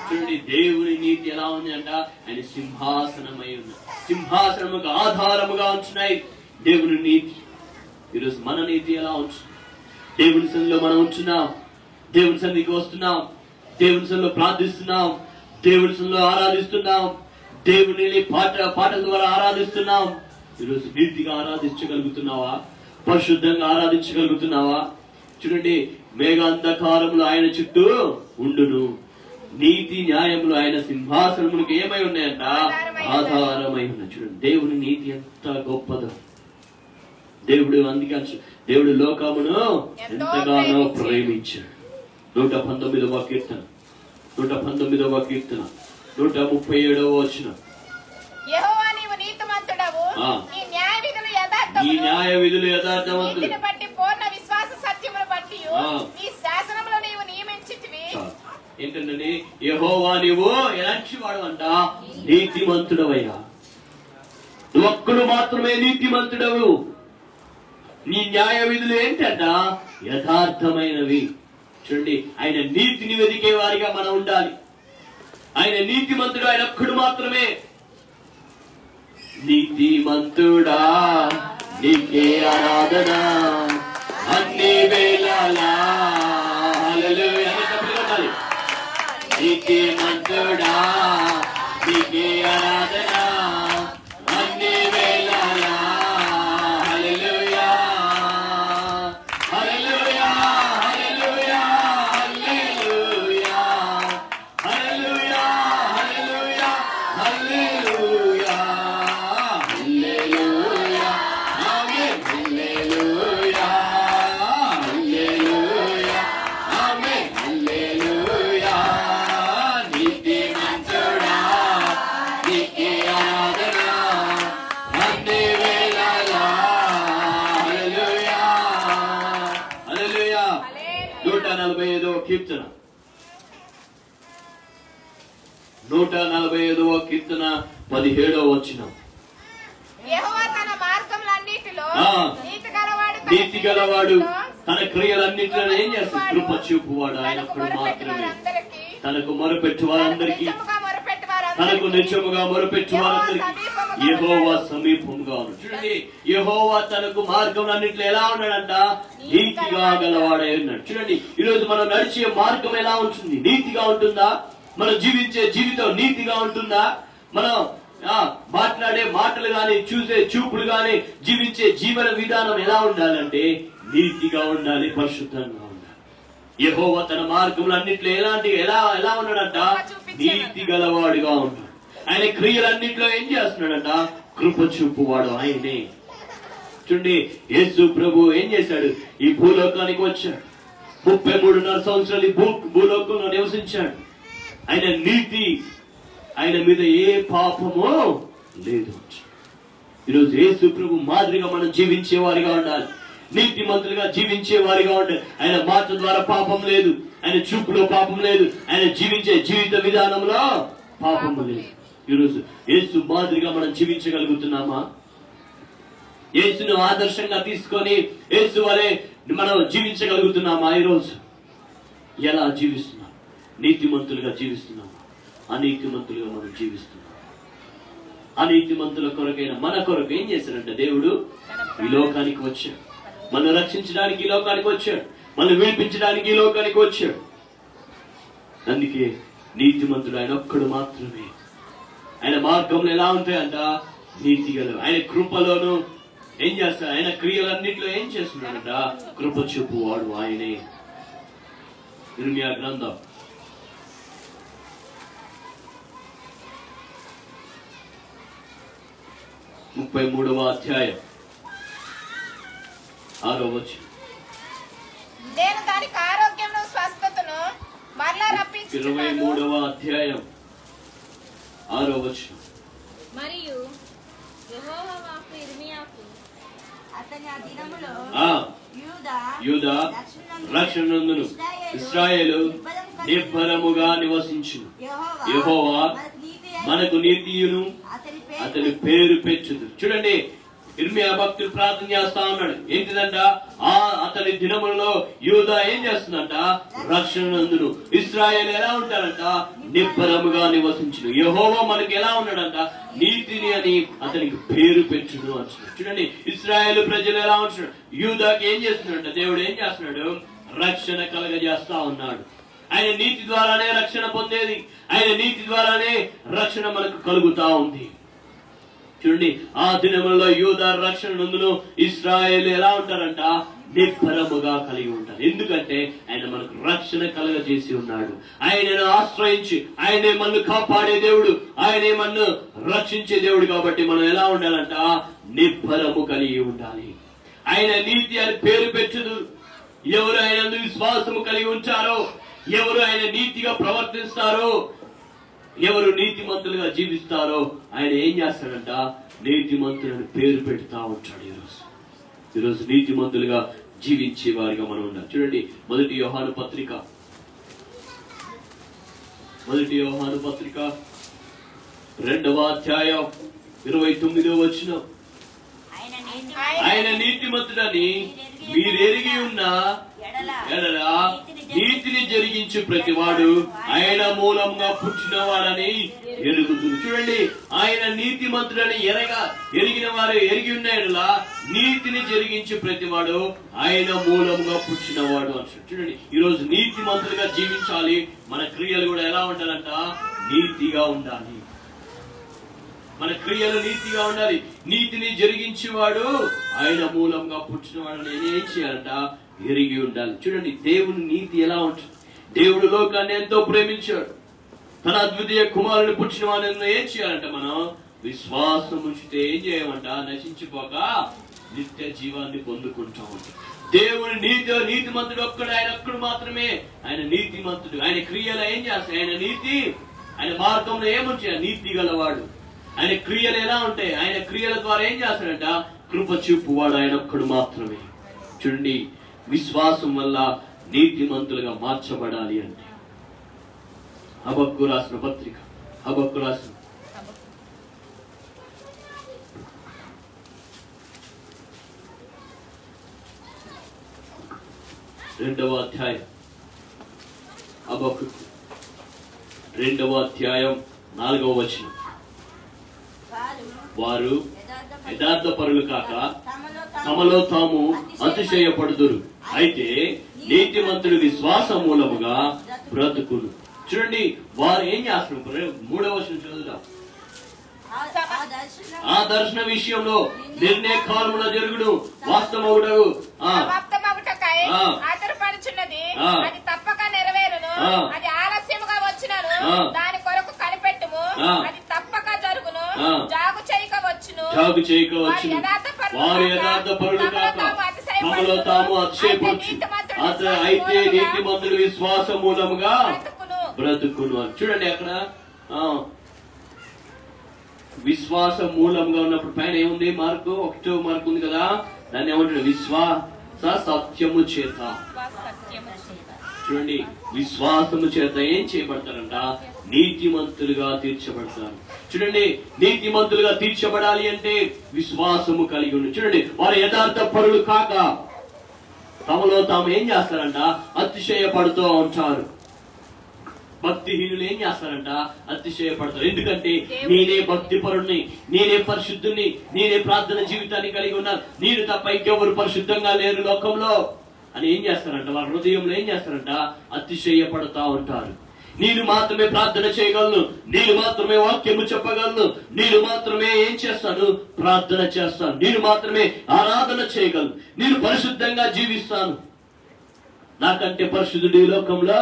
చూడండి, దేవుని నీతి ఎలా ఉంది అంట? ఆయన సింహాసనమై ఉన్నది. సింహాసనముకు ఆధారముగా ఉంటున్నాయి దేవుని నీతి. ఈరోజు మన నీతి ఎలా ఉంచు? దేవుని సన్నిధిలో మనం ఉంచున్నాం, దేవుని సన్నిధికి వస్తున్నాం, దేవుని సన్నిధిలో ప్రార్థిస్తున్నాం, దేవుని సన్నిధిలో ఆరాధిస్తున్నాం, దేవుని పాటల ద్వారా ఆరాధిస్తున్నాం. ఈరోజు నీతిగా ఆరాధించగలుగుతున్నావా? పరిశుద్ధంగా ఆరాధించగలుగుతున్నావా? చూడండి, మేఘాంధకారములు ఆయన చుట్టూ ఉండును, నీతి న్యాయములు ఆయన సింహాసనములకు ఏమై ఉన్నాయంట? ఆధారమై ఉన్నాయి. చూడండి, దేవుని నీతి ఎంత గొప్పదో. దేవుడు అందుకే దేవుడు లోకమును ఎంతగానో ప్రేమించాడు. 119వ కీర్తన 137వ వచనం. యెహోవా నీవు నీతిమంతుడవు, నీ న్యాయ విధులు యథార్థవంతులు, నీతిని బట్టి పూర్ణ విశ్వాస సత్యమును బట్టి నీ శాసనములు నీవు నియమించితివి. ఏంటంటే యెహోవా నీవు ఎలాంటి వాడు అంట? నీతిమంతుడవయ్యా. ఒక్కడు మాత్రమే నీతిమంతుడవు. నీ న్యాయ విధులు ఏంటంట? యథార్థమైనవి. చూడండి, ఆయన నీతిని వెదికే వారిగా మనం ఉండాలి. ఆయన నీతిమంతుడు, ఆయన ఒక్కడు మాత్రమే. నీతిమంతుడా నీకే ఆరాధన అన్ని వేళలా. హల్లెలూయా. నీతిమంతుడా నీకే ఆరాధన అన్ని వేళలా. హల్లెలూయా, హల్లెలూయా, హల్లెలూయా, హల్లెలూయా, హల్లెలూయా, హల్లెలూయా, హల్లెలూయా, హల్లెలూయా, ఆమేన్, హల్లెలూయా, హల్లెలూయా, ఆమేన్, హల్లెలూయా. నీతిమంతుడా నీకే ఆరాధన అన్ని వేళలా. హల్లెలూయా, హల్లెలూయా. 145వ కీర్తన 145వ కీర్తన 17వ వచనం. యెహోవా తన మార్గములన్నిటిలో నీతి గలవాడు, తన క్రియలన్నిటిలో ఏం చేస్తాడు? కృప చూపువాడు ఆయన ఒక్కడు మాత్రమే. తనకు మొరపెట్టు వారందరికీ, తనకు నిత్యముగా మొరపెట్టు వారందరికీ యెహోవా సమీపంగా ఉన్నాడు. చూడండి, యెహోవా తనకు మార్గములన్నిటిలో ఎలా ఉన్నాడంట? నీతిగా గలవాడై ఉన్నాడు. చూడండి, ఈరోజు మనం నడిచే మార్గం ఎలా ఉంటుంది? నీతిగా ఉంటుందా? మనం జీవించే జీవితం నీతిగా ఉంటుందా? మనం మాట్లాడే మాటలు గాని, చూసే చూపులు గాని, జీవించే జీవన విధానం ఎలా ఉండాలంటే నీతిగా ఉండాలి, పరిశుద్ధంగా ఉండాలి. యెహోవా తన మార్గములన్నిటిలో ఎలా ఉన్నాడంట? నీతి గలవాడుగా ఉన్నాడు. ఆయన క్రియలన్నింటిలో ఏం చేస్తున్నాడంట? కృప చూపువాడు ఆయనే. చూడండి, యేసు ప్రభు ఏం చేశాడు? ఈ భూలోకానికి వచ్చాడు. 33.5 సంవత్సరాలు ఈ భూలోకంలో నివసించాడు. ఆయన నీతి, ఆయన మీద ఏ పాపమో లేదు. ఈరోజు యేసు ప్రభు మాదిరిగా మనం జీవించే వారిగా ఉండాలి, నీతి మంతులుగా జీవించే వారిగా ఉండాలి. ఆయన మాట ద్వారా పాపం లేదు, ఆయన చూపులో పాపం లేదు, ఆయన జీవించే జీవిత విధానంలో పాపము లేదు. ఈరోజు యేసు మాదిరిగా మనం జీవించగలుగుతున్నామా? యేసును ఆదర్శంగా తీసుకొని యేసు వలె మనం జీవించగలుగుతున్నామా? ఈరోజు ఎలా జీవిస్తున్నాం? నీతిమంతులుగా జీవిస్తున్నామా? అనీతిమంతులుగా మనం జీవిస్తున్నాం. అనీతిమంతుల కొరకైన మన కొరకు ఏం చేశాడంటే దేవుడు ఈ లోకానికి వచ్చాడు. మనం రక్షించడానికి ఈ లోకానికి వచ్చాడు, మనం విడిపించడానికి ఈ లోకానికి వచ్చాడు. అందుకే నీతిమంతుడు ఆయన ఒక్కడు మాత్రమే. ఆయన మార్గంలో ఎలా ఉంటాయంట? నీతి గల. ఆయన కృపలోను ఏం చేస్తాడు? ఆయన క్రియలన్నింటిలో ఏం చేస్తున్నాడంట? కృప చూపువాడు ఆయనే. ఇర్మియా గ్రంథం 33వ అధ్యాయం 6వ వచనం. నేను దానికి ఆరోగ్యమును స్వస్థతను మరలా రప్పించుచున్నాను. 23వ అధ్యాయం 6వ వచనం. మరియు యెహోవా వాక్కు ఇర్మీయాకు అతని ఆ దినములో యూదా రక్షణనందును ఇశ్రాయేలు నిబ్బరముగా నివసించును. యెహోవా మనకు నీతియును అతని పేరు పెంచుదు. చూడండి, ఇర్మియా భక్తుడు ప్రార్థన చేస్తా ఉన్నాడు. ఏంటిదంట? అతని దినములలో యూదా ఏం చేస్తుందంట? రక్షణనందును. ఇశ్రాయేలు ఎలా ఉంటారంట? నిబ్బరముగా నివసించును. యెహోవా మనకి ఎలా ఉన్నాడంట? నీతిని అని అతనికి పేరు పెంచును అంటున్నాడు. చూడండి, ఇశ్రాయేలు ప్రజలు ఎలా ఉంటున్నాడు? యూదాకి ఏం చేస్తున్నాడంట? దేవుడు ఏం చేస్తున్నాడు? రక్షణ కలగజేస్తా ఉన్నాడు. ఆయన నీతి ద్వారానే రక్షణ పొందేది, ఆయన నీతి ద్వారానే రక్షణ మనకు కలుగుతా ఉంది. చూడండి, ఆ దినములలో యూదా రక్షణ నందును ఇశ్రాయేలు ఎలా ఉంటారంట? నిబ్బరముగా కలిగి ఉంటారు. ఎందుకంటే ఆయన మనకు రక్షణ కలగజేసి ఉన్నాడు. ఆయనను ఆశ్రయించి ఆయనే మనల్ని కాపాడే దేవుడు, ఆయనే మనను రక్షించే దేవుడు. కాబట్టి మనం ఎలా ఉండాలంట? నిబ్బరము కలిగి ఉండాలి. ఆయన నీతి అని పేరు పెట్టుదు. ఎవరు ఆయన విశ్వాసము కలిగి ఉంచారో, ఎవరు ఆయన నీతిగా ప్రవర్తిస్తారో, ఎవరు నీతిమంతులుగా జీవిస్తారో ఆయన ఏం చేస్తాడంట? నీతిమంతులని పేరు పెడతా ఉంటాడు. ఈరోజు నీతిమంతులుగా జీవించే వారిగా మనం ఉండాలి. చూడండి, మొదటి యోహాను పత్రిక 2వ అధ్యాయం 29వ వచనం. ఆయన నీతిమంతుడని మీరెరిగి ఉన్న ఎడల నీతిని జరిగించు ప్రతివాడు ఆయన మూలంగా పుట్టినవాడని ఎరుగుతుంది. చూడండి, ఆయన నీతిమంతుడని ఎరిగిన వారు ఎరిగి ఉన్న ఎడల నీతిని జరిగించు ప్రతివాడు ఆయన మూలంగా పుట్టినవాడు అంటారు. చూడండి, ఈరోజు నీతిమంతులుగా జీవించాలి. మన క్రియలు కూడా ఎలా ఉండాలంట? నీతిగా ఉండాలి. మన క్రియలు నీతిగా ఉండాలి. నీతిని జరిగించేవాడు ఆయన మూలంగా పుట్టినవాడు ఏం చేయాలంట? ఎరిగి ఉండాలి. చూడండి, దేవుని నీతి ఎలా ఉంటుంది? దేవుడు లోకాన్ని ఎంతో ప్రేమించాడు. తన అద్వితీయ కుమారుని పుట్టిన వాడిని ఏం చేయాలంట? మనం విశ్వాసం ఉంచితే ఏం చేయమంట? నశించిపోక నిత్య జీవాన్ని పొందుకుంటా ఉంటాం. దేవుని నీతిమంతుడు ఒక్కడు, ఆయన ఒక్కడు మాత్రమే. ఆయన నీతిమంతుడు. ఆయన క్రియలు ఏం చేస్తాయి? ఆయన నీతి, ఆయన మార్గంలో ఏముంటాయి? నీతి గలవాడు. ఆయన క్రియలు ఎలా ఉంటాయి? ఆయన క్రియల ద్వారా ఏం చేస్తాడంట? కృప చూపువాడు ఆయన ఒక్కడు మాత్రమే. చూడండి, విశ్వాసం వల్ల నీతిమంతులుగా మార్చబడాలి అంటే హబక్కు రాసిన పత్రిక, హబక్కు రాసిన 2వ అధ్యాయం, హబక్కు 2వ అధ్యాయం 4వ వచనం. వారు యథార్థపరులు కాక తమలో తాము అతిశయపడుదురు, అయితే నీతిమంతుడు విశ్వాస మూలముగా బ్రతుకును. చూడండి, వారు ఏం చేస్తున్నారు? 3వ వచనం చదువుదాం. ఆ దర్శన విషయంలో నిర్ణయకాలమున జరుగుడు వాస్తవముడగు ఆదరపడుచున్నది, అది తప్పక నెరవేరును. అది ఆలస్యముగా వచ్చినను దాని సాగు చేయకవచ్చు. వారు యథార్థ పరులు కాక తమలో తాము అతిశయపరచు. అయితే నీతిమంతులు విశ్వాస మూలముగా బ్రతుకును అని చూడండి. అక్కడ విశ్వాస మూలంగా ఉన్నప్పుడు పైన ఏముంది మార్కు, 1వ మార్కు ఉంది కదా, దాన్ని ఏమంటాడు? విశ్వాస సత్యము చేత. చూడండి, విశ్వాసము చేత ఏం చేయబడతారంట? నీతిమంతులుగా తీర్చబడతారు. చూడండి, నీతిమంతులుగా తీర్చబడాలి అంటే విశ్వాసము కలిగి ఉండి. చూడండి, వారు యథార్థ పరులు కాక తమలో తాము ఏం చేస్తారంట? అతిశయపడుతూ ఉంటారు. భక్తిహీనులు ఏం చేస్తారంట? అతిశయపడతారు. ఎందుకంటే నేనే భక్తి పరుణ్ణి, నేనే పరిశుద్ధుని, నేనే ప్రార్థన జీవితాన్ని కలిగి ఉన్నాను, నేను తప్ప ఇంకెవరు పరిశుద్ధంగా లేరు లోకంలో అని ఏం చేస్తారంట? వాళ్ళ హృదయంలో ఏం చేస్తారంట? అతిశయపడతా ఉంటారు. నేను మాత్రమే ప్రార్థన చేయగలను, నేను మాత్రమే వాక్యము చెప్పగలను, నేను మాత్రమే ఏం చేస్తాను? ప్రార్థన చేస్తాను, నేను మాత్రమే ఆరాధన చేయగలను, నేను పరిశుద్ధంగా జీవిస్తాను, నాకంటే పరిశుద్ధుడు ఈ లోకంలో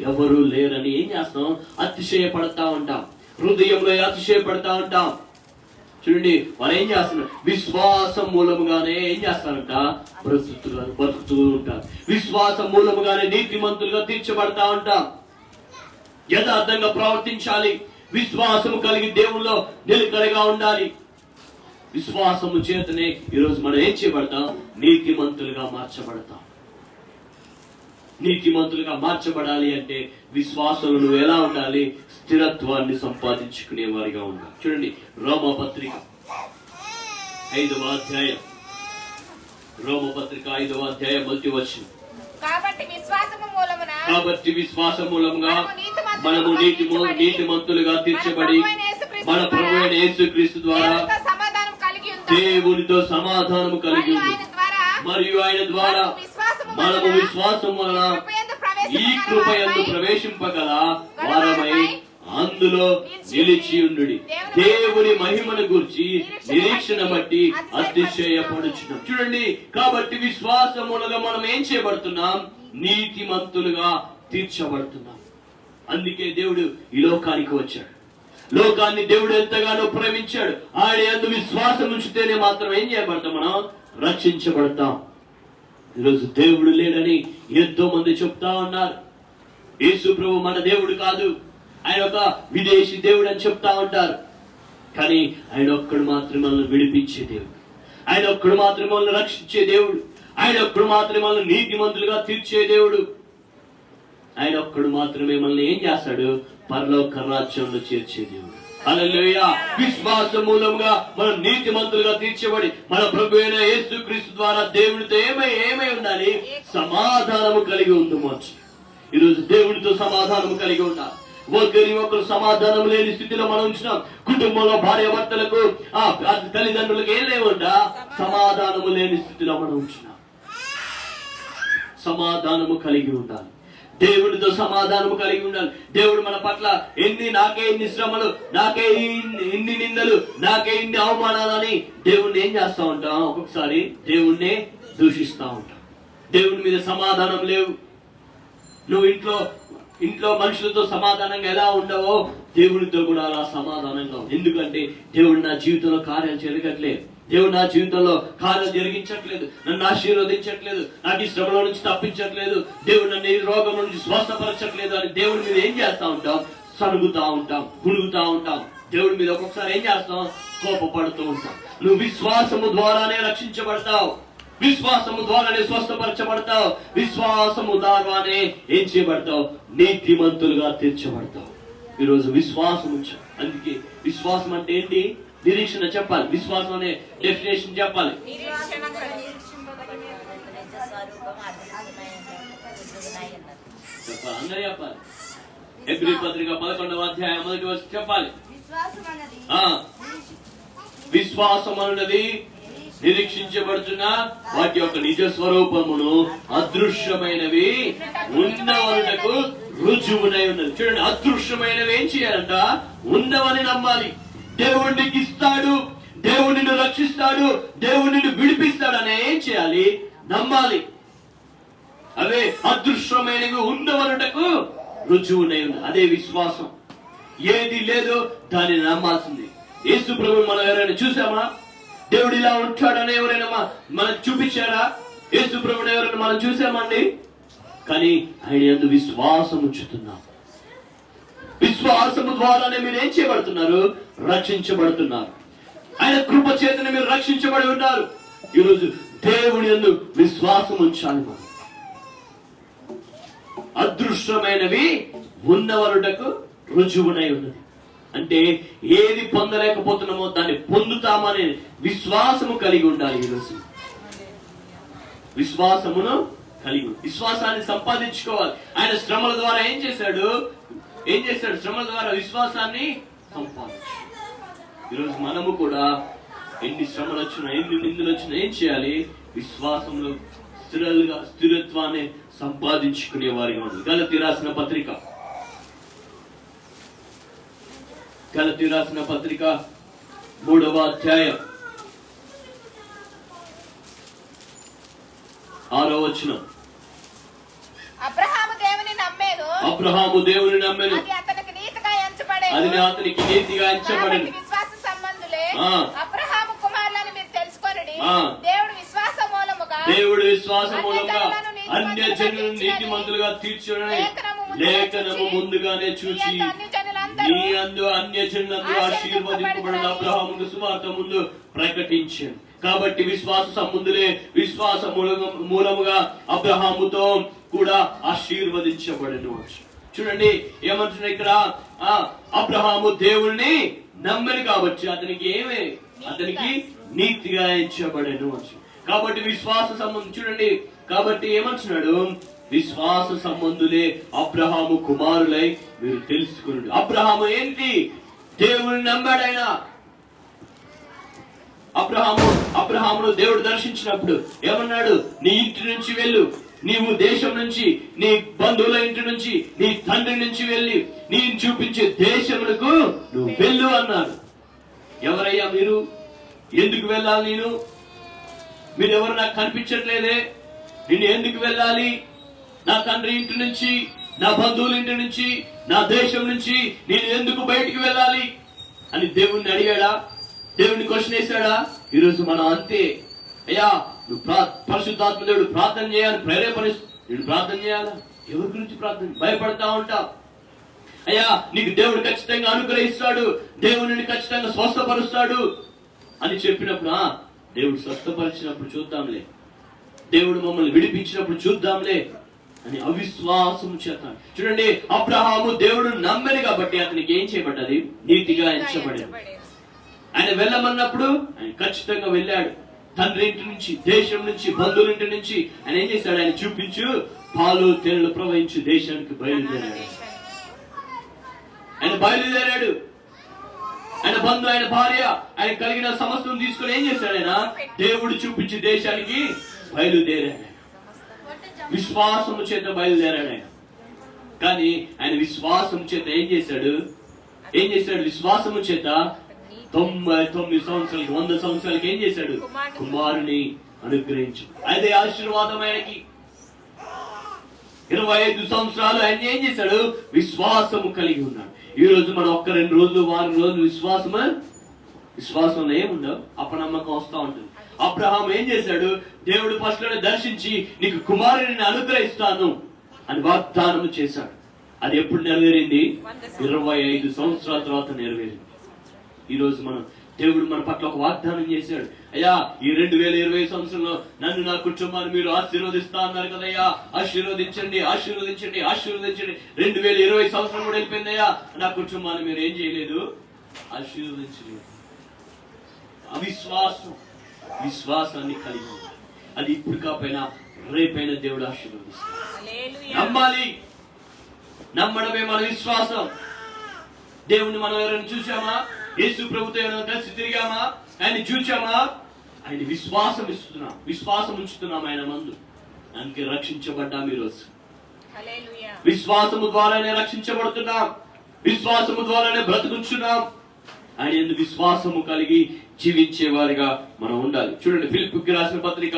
ఎవరు లేరని ఏం చేస్తాం? అతిశయపడతా ఉంటాం. హృదయంలో అతిశయపడతా ఉంటాం. చూడండి, వారు ఏం చేస్తున్నారు? విశ్వాసం మూలముగానే ఏం చేస్తారంట? బ్రతుకుతూ ఉంటారు. విశ్వాసం మూలముగానే నీతిమంతులుగా తీర్చబడతా ఉంటాం. యథార్థంగా ప్రవర్తించాలి. విశ్వాసము కలిగి దేవుల్లో నిలకడగా ఉండాలి. విశ్వాసము చేతనే ఈరోజు మనం ఏం చేయబడతాం? నీతిమంతులుగా మార్చబడతాం. నీతిమంతులుగా మార్చబడాలి అంటే విశ్వాసంలో నువ్వు ఎలా ఉండాలి? స్థిరత్వాన్ని సంపాదించుకునే వారిగా ఉండాలి. చూడండి, రోమపత్రిక 5వ అధ్యాయం, రోమపత్రిక 5వ అధ్యాయం 1వ వచనం. కాబట్టి విశ్వాస మూలముగా మనము నీతిమంతులుగా తీర్చబడి మన ప్రభువైన యేసుక్రీస్తు ద్వారా దేవునితో సమాధానము కలిగి మరియు ఆయన ద్వారా మనము విశ్వాసం వలన ఈ కృపయందు ప్రవేశింపగల వారమై అందులో నిలిచి ఉండుడి. దేవుని మహిమను గురించి నిరీక్షణ బట్టి అతిశయపడుచున్నాం. చూడండి, కాబట్టి విశ్వాసములుగా మనం ఏం చేయబడుతున్నాం? నీతిమంతులుగా తీర్చబడుతున్నాం. అందుకే దేవుడు ఈ లోకానికి వచ్చాడు. లోకాన్ని దేవుడు ఎంతగానో ప్రేమించాడు. ఆయన యందు విశ్వాసం ఉంచితేనే మాత్రం ఏం చేయబడతాం? మనం రక్షించబడతాం. ఈరోజు దేవుడు లేడని ఎంతో మంది చెప్తా ఉన్నారు. యేసు ప్రభు మన దేవుడు కాదు, ఆయన ఒక విదేశీ దేవుడు అని చెప్తా ఉంటారు. కానీ ఆయన ఒక్కడు మాత్రమే మనల్ని విడిపించే దేవుడు, ఆయన ఒక్కడు మాత్రమే మనల్ని రక్షించే దేవుడు, ఆయన ఒక్కడు మాత్రమే మనల్ని నీతిమంతులుగా తీర్చే దేవుడు, ఆయన ఒక్కడు మాత్రమే మనల్ని ఏం చేస్తాడు? పరలోక రాజ్యంలో చేర్చే దేవుడు. హల్లెలూయా. విశ్వాస మూలంగా మనం నీతిమంతులుగా తీర్చబడి మన ప్రభువైన యేసుక్రీస్తు ద్వారా దేవునితో ఏమై ఉండాలి? సమాధానము కలిగి ఉందమొచ్చు. ఈరోజు దేవునితో సమాధానము కలిగి ఉండాలి. ఒకరు సమాధానం లేని స్థితిలో మనం ఉంచినాం. కుటుంబంలో భార్య భర్తలకు తల్లిదండ్రులకు ఏం లేవంట? సమాధానము లేని స్థితిలో మనం ఉంచినాం. సమాధానము కలిగి ఉండాలి. దేవుడితో సమాధానము కలిగి ఉండాలి. దేవుడు మన పట్ల నాకే ఇన్ని శ్రమలు, నాకే ఇన్ని నిందలు, నాకే ఇన్ని అవమానాలని దేవుణ్ణి ఏం చేస్తా ఉంటాం? ఒక్కొక్కసారి దేవుణ్ణి దూషిస్తా ఉంటాం. దేవుని మీద సమాధానం లేవు. నువ్వు ఇంట్లో మనుషులతో సమాధానంగా ఎలా ఉండవో దేవునితో కూడా అలా సమాధానంగా. ఎందుకంటే దేవుడు నా జీవితంలో కార్యాలు జరగట్లేదు, దేవుడు నా జీవితంలో కార్యాలు జరిగించట్లేదు, నన్ను ఆశీర్వదించట్లేదు, నాకు ఈ శ్రమలో నుంచి తప్పించట్లేదు, దేవుడు నన్ను ఈ రోగం నుంచి స్వస్థపరచట్లేదు అని దేవుడి మీద ఏం చేస్తా ఉంటాం? సనుగుతా ఉంటాం, గుణుగుతా ఉంటాం. దేవుడి మీద ఒక్కొక్కసారి ఏం చేస్తాం? కోపపడుతూ ఉంటాం. నువ్వు విశ్వాసము ద్వారానే రక్షించబడతావు, విశ్వాసము ద్వారానే స్వస్థపరచబడతావు, విశ్వాసము ద్వారానే ఏం చేయబడతావు? నీతిమంతులుగా తీర్చబడతావు. ఈరోజు విశ్వాసం ఉంచాం. అందుకే విశ్వాసం అంటే ఏంటి? నిరీక్షణ చెప్పాలి. విశ్వాసం అనే డెఫినేషన్ చెప్పాలి. అందరూ చెప్పాలి. హెబ్రీ పత్రిక 11వ అధ్యాయం 1వ వచనం చెప్పాలి. విశ్వాసం అన్నది నిరీక్షించబడుతున్న వాటి యొక్క నిజ స్వరూపమును అదృశ్యమైనవి ఉన్నవనులకు రుజువునై ఉన్నది. చూడండి, అదృశ్యమైనవి ఏం చేయాలంట? ఉన్నవని నమ్మాలి. దేవుడు నీకు ఇస్తాడు, దేవుడు నిన్ను రక్షిస్తాడు, దేవుడు నిన్ను విడిపిస్తాడు అని ఏం చేయాలి? నమ్మాలి. అవే అదృశ్యమైనవి ఉన్నవనుటకు రుజువునై ఉన్నది. అదే విశ్వాసం. ఏది లేదో దాన్ని నమ్మాల్సింది. యేసు ప్రభువుని మనం ఎవరైనా చూసామా? దేవుడు ఇలా ఉంటాడని ఎవరైనా మనకు చూపించారా? యేసు ప్రభువుని ఎవరైనా మనం చూసామండి? కానీ ఆయన యందు విశ్వాసం ఉంచుతున్నాం. విశ్వాసము ద్వారానే మీరు ఏం చేయబడుతున్నారు? రక్షించబడుతున్నారు. ఆయన కృప చేతనే మీరు రక్షించబడి ఉన్నారు. ఈరోజు దేవుని యందు విశ్వాసం ఉంచాలి. మనం అదృష్టమైనవి ఉన్నవరుటకు రుజువునై ఉన్నది. అంటే ఏది పొందలేకపోతున్నామో దాన్ని పొందుతామనే విశ్వాసము కలిగి ఉండాలి. ఈరోజు విశ్వాసమును కలిగి విశ్వాసాన్ని సంపాదించుకోవాలి. ఆయన శ్రమల ద్వారా ఏం చేశాడు? శ్రమల ద్వారా విశ్వాసాన్ని సంపాదించాడు. ఈరోజు మనము కూడా ఎన్ని శ్రమలు వచ్చినా, ఎన్ని నిందలు వచ్చినా ఏం చేయాలి? విశ్వాసంలో స్థిరత్వాన్ని సంపాదించుకునే వారిగా ఉంది. గలతీ రాసిన పత్రిక 3వ అధ్యాయం 6వ వచనం. అబ్రహాము దేవుని నమ్మేను, అది అతనికి నీతిగా ఎంచబడేను. విశ్వాస సంబంధులే అబ్రహాము కుమారులని మీరు తెలుసుకొనుడి. దేవుడు విశ్వాస మూలముగా అన్యజనులను నీతిమంతులుగా తీర్చునని లేఖనము ముందుగానే చూచి నీ అందు అన్యజనులందరూ ఆశీర్వదింపబడిన అబ్రహాముకు సువార్త ముందు ప్రకటించాను. కాబట్టి విశ్వాస సంబంధులే విశ్వాస మూలముగా అబ్రహాముతో కూడా ఆశీర్వదించబడను. చూడండి ఏమంటున్నా ఇక్కడ? అబ్రహాము దేవుణ్ణి నమ్మని కాబట్టి అతనికి నీతిగా ఎంచబడను. కాబట్టి విశ్వాస సంబంధం చూడండి. కాబట్టి ఏమంటున్నాడు? విశ్వాస సంబంధులే అబ్రహాము కుమారులై మీరు తెలుసుకున్నాడు. అబ్రహాము ఏంటి? దేవుని నమ్మాడైనా. అబ్రహామును దేవుడు దర్శించినప్పుడు ఏమన్నాడు? నీ ఇంటి నుంచి వెళ్ళు, నీవు దేశం నుంచి, నీ బంధువుల ఇంటి నుంచి, నీ తండ్రి నుంచి వెళ్ళి నేను చూపించే దేశములకు నువ్వు వెళ్ళు అన్నాడు. ఎవరయ్యా మీరు? ఎందుకు వెళ్ళాలి? మీరెవరు నాకు కనిపించట్లేదే, నేను ఎందుకు వెళ్ళాలి? నా తండ్రి ఇంటి నుంచి, నా బంధువుల ఇంటి నుంచి, నా దేశం నుంచి నేను ఎందుకు బయటికి వెళ్ళాలి అని దేవుణ్ణి అడిగాడా? దేవుడిని క్వశ్చన్ వేశాడా? ఈరోజు మనం అంతే. అయ్యా నువ్వు పరిశుద్ధాత్మ దేవుడు ప్రార్థన చేయాలి ప్రేరేపణిస్తూ నేను ప్రార్థన చేయాలా? ఎవరి గురించి ప్రార్థన? భయపడతా ఉంటా. అయ్యా నీకు దేవుడు ఖచ్చితంగా అనుగ్రహిస్తాడు, దేవుడిని ఖచ్చితంగా స్వస్థపరుస్తాడు అని చెప్పినప్పుడు దేవుడు స్వస్థపరిచినప్పుడు చూద్దాంలే, దేవుడు మమ్మల్ని విడిపించినప్పుడు చూద్దాంలే అని అవిశ్వాసం చేస్తాను. చూడండి అబ్రహాము దేవుడు నమ్మని కాబట్టి అతనికి ఏం చేయబడ్డది? నీతిగా ఎంచబడింది. ఆయన వెళ్ళమన్నప్పుడు ఆయన ఖచ్చితంగా వెళ్ళాడు. తండ్రి ఇంటి నుంచి, దేశం నుంచి, బంధువుల ఇంటి నుంచి ఆయన ఏం చేశాడు? ఆయన చూపించు పాలు తేనెలు ప్రవహించు దేశానికి బయలుదేరాడు. ఆయన బయలుదేరాడు. ఆయన బంధు, ఆయన భార్య, ఆయన కలిగిన సమస్తం తీసుకుని ఏం చేశాడు? ఆయన దేవుడు చూపించి దేశానికి బయలుదేరాడు. విశ్వాసము చేత బయలుదేరాడు ఆయన. కానీ ఆయన విశ్వాసం చేత ఏం చేశాడు? విశ్వాసము చేత 99 సంవత్సరాలకి 100 సంవత్సరాలకి ఏం చేశాడు? కుమారుని అనుగ్రహించు. అదే ఆశీర్వాదం ఆయనకి. 25 సంవత్సరాలు ఆయన ఏం చేశాడు? విశ్వాసము కలిగి ఉన్నాడు. ఈ రోజు మనం 1-2 రోజులు, వారం రోజులు విశ్వాసంలో ఏముండవు, అపనమ్మకం వస్తా ఉంటుంది. అబ్రహాం ఏం చేశాడు? దేవుడు ఫస్ట్ లోనే దర్శించి నీకు కుమారుని అనుగ్రహిస్తాను అని వాగ్దానం చేశాడు. అది ఎప్పుడు నెరవేరింది? 25 సంవత్సరాల తర్వాత నెరవేరింది. ఈ రోజు మనం దేవుడు మన పట్ల ఒక వాగ్దానం చేశాడు. అయ్యా ఈ 2020 సంవత్సరంలో నన్ను, నా కుటుంబాన్ని మీరు ఆశీర్వదిస్తా అన్నారు కదయ్యా, ఆశీర్వదించండి 2020 సంవత్సరం కూడా వెళ్ళిపోయిందయ్యా, నా కుటుంబాన్ని మీరు ఏం చేయలేదు? ఆశీర్వదించలేదు. విశ్వాసాన్ని కలిగి ఉంది. అది ఇప్పుడు కాకపోయినా రేపైనా దేవుడు ఆశీర్వదిస్తాడు. నమ్మాలి. నమ్మడమే మన విశ్వాసం. దేవుణ్ణి మనం ఎవరైనా చూసామా? యేసు ప్రభుతో ఎవరైనా కలిసి తిరిగామా? ఆయన చూచామా? ఆయన విశ్వాసం ఉంచుతున్నాం ఆయన మందు. దానికి రక్షించబడ్డాం. ఈరోజు విశ్వాసము ద్వారానే రక్షించబడుతున్నాం, విశ్వాసము ద్వారానే బ్రతుకుచున్నాం. ఆయన ఎందుకు విశ్వాసము కలిగి జీవించే వారిగా మనం ఉండాలి. చూడండి ఫిలిప్పీయులకు రాసిన పత్రిక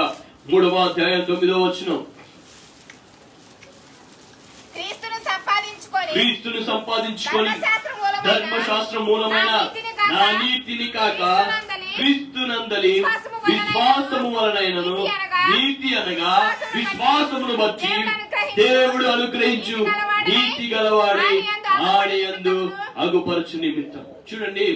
3వ అధ్యాయం 9వ వచనం. క్రీస్తును సంపాదించుకొని ధర్మశాస్త్రం మూలమైన నా నీతిని కాక క్రీస్తునందలి విశ్వాసము వలనైనను నీతి అనగా విశ్వాసమును బట్టి దేవుడు అనుగ్రహించు నీతి గలవాడే ఆడి యందు అగుపరచు నిమిత్తం. చూడండి,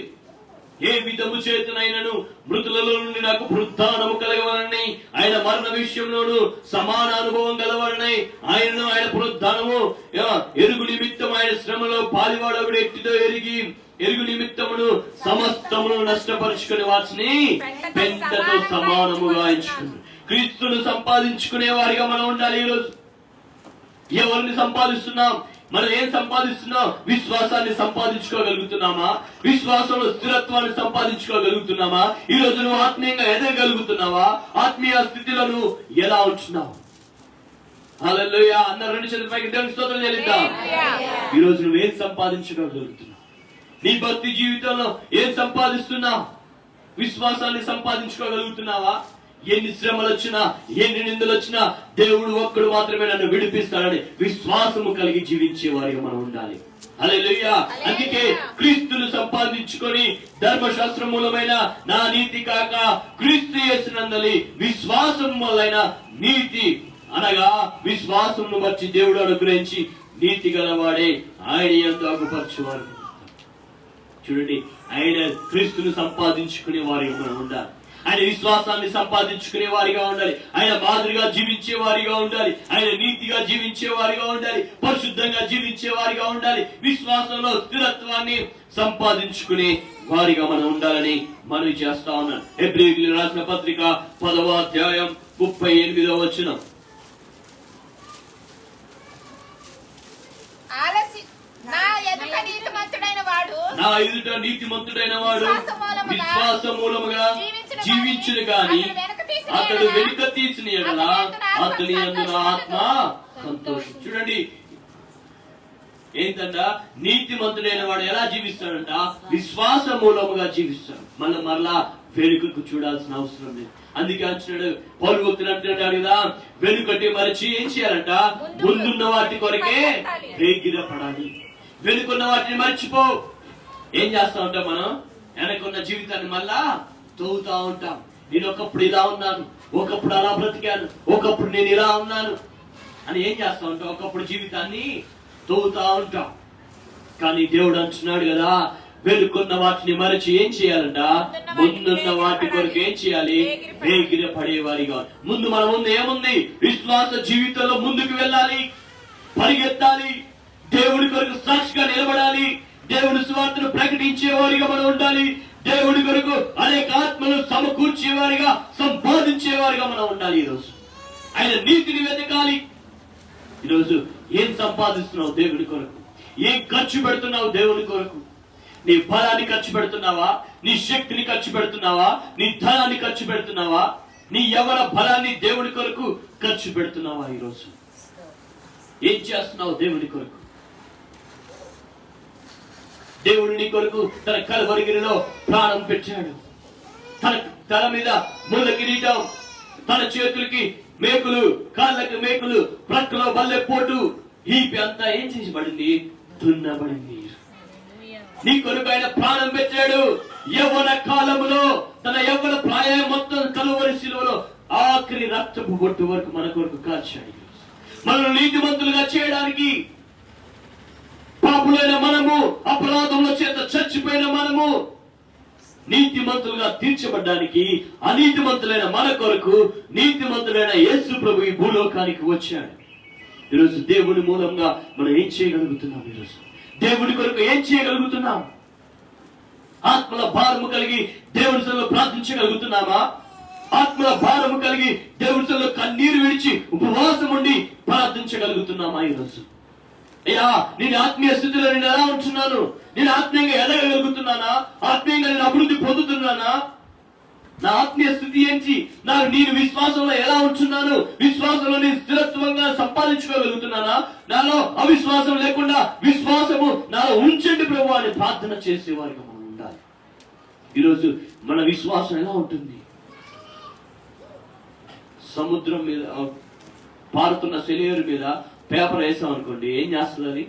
ఏ విధము చేతనైనను మృతులలో నుండి నాకు పునరుత్థానము కలగవలనని, ఆయన మరణ విషయంలోను సమాన అనుభవం గలవాలని, ఆయనను ఆయన పునరుత్థానము ఎరుగు నిమిత్తం ఆయన శ్రమలో పాలివాడవుడు ఎట్టిదో ఎరుగు నిమిత్తమును సమస్తమును నష్టపరుచుకునే వాటిని పెంటతో సమానముగా ఎంచుకుని క్రీస్తును సంపాదించుకునే వారిగా మనం ఉండాలి. ఈరోజు ఎవరిని సంపాదిస్తున్నాం? మనం ఏం సంపాదిస్తున్నాం? విశ్వాసాన్ని సంపాదించుకోగలుగుతున్నామా? విశ్వాసంలో స్థిరత్వాన్ని సంపాదించుకోగలుగుతున్నామా? ఈ రోజు నువ్వు ఆత్మీయంగా ఎదగలుగుతున్నావా? ఆత్మీయ స్థితిలో నువ్వు ఎలా ఉంటున్నావు? హల్లెలూయా. అందరూ రెండు చేతుల పైకి దేవునికి స్తోత్రం చెల్లిద్దాం. ఈ రోజు నువ్వు ఏం సంపాదించుకోగలుగుతున్నావు? నీ భక్తి జీవితంలో ఏం సంపాదిస్తున్నావు? విశ్వాసాన్ని సంపాదించుకోగలుగుతున్నావా? ఎన్ని శ్రమలు వచ్చినా, ఎన్ని నిందలు వచ్చినా దేవుడు ఒక్కడు మాత్రమే నన్ను విడిపిస్తాడని విశ్వాసము కలిగి జీవించే వారిగా మనం ఉండాలి. హల్లెలూయా. అందుకే క్రీస్తును సంపాదించుకొని ధర్మశాస్త్ర మూలమైన నా నీతి కాక క్రీస్తు యేసునందలి విశ్వాసం వలన నీతి అనగా విశ్వాసమును బట్టి దేవుడు అనుగ్రహించి నీతి గలవాడే ఆయన యందు అగుపరచువారు. చూడండి, ఆయన క్రీస్తును సంపాదించుకునే వారిగా మనం ఉండాలి. ఆయన విశ్వాసాన్ని సంపాదించుకునే వారిగా ఉండాలి. ఆయన మాదిరిగా జీవించే వారిగా ఉండాలి. ఆయన నీతిగా జీవించే వారిగా ఉండాలి. పరిశుద్ధంగా జీవించే వారిగా ఉండాలి. విశ్వాసంలో స్థిరత్వాన్ని సంపాదించుకునే వారిగా మనం ఉండాలని మనవి చేస్తా ఉన్నాను. హెబ్రీయులకు రాసిన పత్రిక 10వ అధ్యాయం 38వ వచనం. నా ఎదుట నీతిమంతుడైన వాడు విశ్వాస మూలముగా జీవించును గాని అతడు వెనుక తీసిన ఎడల అతని యందు నా ఆత్మ సంతోషం. చూడండి, ఏంటంట? నీతిమంతుడైన వాడు ఎలా జీవిస్తాడంట? విశ్వాస మూలముగా జీవిస్తాడు. మరలా వెనుకకు చూడాల్సిన అవసరం లేదు. అందుకే అంటున్నాడు పౌలు భక్తుడు అంటున్నాడు కదా, వెనుకటి మరచి ఏం చేయాలంట? ముందున్న వాటి కొరకే వేగిరపడాలి. వెనుకున్న వాటిని మర్చిపో. ఏం చేస్తా ఉంటాం మనం? వెనకున్న జీవితాన్ని మళ్ళా తవ్వుతా ఉంటాం. నేను ఒకప్పుడు ఇలా ఉన్నాను, ఒకప్పుడు అలా బ్రతికాను, ఒకప్పుడు నేను ఇలా ఉన్నాను అని ఏం చేస్తా ఉంటాం? ఒకప్పుడు జీవితాన్ని తవ్వుతా ఉంటాం. కానీ దేవుడు అంటున్నాడు కదా, వెనుకున్న వాటిని మరచి ఏం చేయాలంట? ముందున్న వాటి కొరకు ఏం చేయాలి? వేగిర పడేవారిగా. మన ముందు ఏముంది? విశ్వాస జీవితంలో ముందుకు వెళ్ళాలి, పరిగెత్తాలి, దేవుడి కొరకు సాక్షిగా నిలబడాలి, దేవుడి సువార్తను ప్రకటించేవారిగా మనం ఉండాలి, దేవుడి కొరకు అనేక ఆత్మలు సమకూర్చేవారిగా సంపాదించేవారిగా మనం ఉండాలి. ఈరోజు ఆయన నీతిని వెతకాలి. ఈరోజు ఏం సంపాదిస్తున్నావు దేవుడి కొరకు? ఏం ఖర్చు పెడుతున్నావు దేవుడి కొరకు? నీ బలాన్ని ఖర్చు పెడుతున్నావా? నీ శక్తిని ఖర్చు పెడుతున్నావా? నీ ధనాన్ని ఖర్చు పెడుతున్నావా? నీ యవ్వన బలాన్ని దేవుడి కొరకు ఖర్చు పెడుతున్నావా? ఈరోజు ఏం చేస్తున్నావు దేవుడి కొరకు? దేవుడు నీ కొరకు తన కల్వరిగిరిలో ప్రాణం పెట్టాడు. తన తల మీద ముళ్ళ కిరీటం, తన చేతులకి మేకులు, కాళ్ళకి మేకులు, ప్రక్కలో బల్లె పోటు, హీపి అంతా ఏం చేసిబడింది? దున్నబడింది. నీ కొరకు ఆయన ప్రాణం పెట్టాడు. యవ్వన కాలములో తన యవ్వన ప్రాయం మొత్తం కలువరి శిలువలో ఆఖరి రక్తపు బొట్టు వరకు మన కొరకు కాల్చాడు. మనల్ని నీతిమంతులుగా చేయడానికి, పాపులైన మనము, అపరాధముల చేత చచ్చిపోయిన మనము నీతిమంతులుగా తీర్చబడ్డానికి అనీతిమంతులైన మన కొరకు నీతిమంతులైన యేసు ప్రభు ఈ భూలోకానికి వచ్చాడు. ఈరోజు దేవుని మూలంగా మనం ఏం చేయగలుగుతున్నాం? ఈరోజు దేవుడి కొరకు ఏం చేయగలుగుతున్నాం? ఆత్మల భారము కలిగి దేవుడి సన్నిధిలో ప్రార్థించగలుగుతున్నామా? ఆత్మల భారము కలిగి దేవుడి సన్నిధిలో కన్నీరు విడిచి ఉపవాసం ఉండి ప్రార్థించగలుగుతున్నామా? ఈరోజు అయ్యా, నేను ఆత్మీయ స్థితిలో నేను ఎలా ఉంటున్నాను? నేను ఆత్మీయంగా ఎదగలుగుతున్నానా? ఆత్మీయంగా నేను అభివృద్ధి పొందుతున్నానా? నా ఆత్మీయ స్థితి ఏంటి? నేను విశ్వాసంలో ఎలా ఉంటున్నాను? విశ్వాసంలో నేను స్థిరత్వంగా సంపాదించుకోగలుగుతున్నానా? నాలో అవిశ్వాసం లేకుండా విశ్వాసము నాలో ఉంచండి ప్రభు అని ప్రార్థన చేసేవారిగా మనం ఉండాలి. ఈరోజు మన విశ్వాసం ఎలా ఉంటుంది? సముద్రం మీద పారుతున్న సెలయేరు మీద పేపర్ వేసాం అనుకోండి, ఏం చేస్తుంది? అది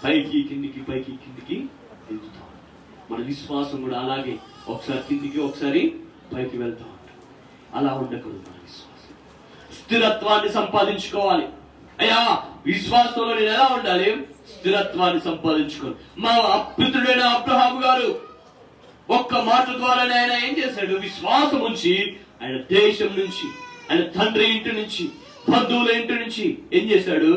పైకి కిందికి పైకి కిందికి ఎదుగుతాం. మన విశ్వాసం కూడా అలాగే ఒకసారి కిందికి ఒకసారి పైకి వెళ్తా ఉంటాం. అలా ఉండకూడదు. మన విశ్వాసం స్థిరత్వాన్ని సంపాదించుకోవాలి. అయ్యా విశ్వాసంలో నేను ఎలా ఉండాలి? స్థిరత్వాన్ని సంపాదించుకోవాలి. మా అప్పితుడైన అబ్రహాము గారు ఒక్క మాట ద్వారానే ఆయన ఏం చేశాడు? విశ్వాసం ఉంచి ఆయన దేశం నుంచి, ఆయన తండ్రి ఇంటి నుంచి, బంధువుల ఇంటి నుంచి ఏం చేశాడు?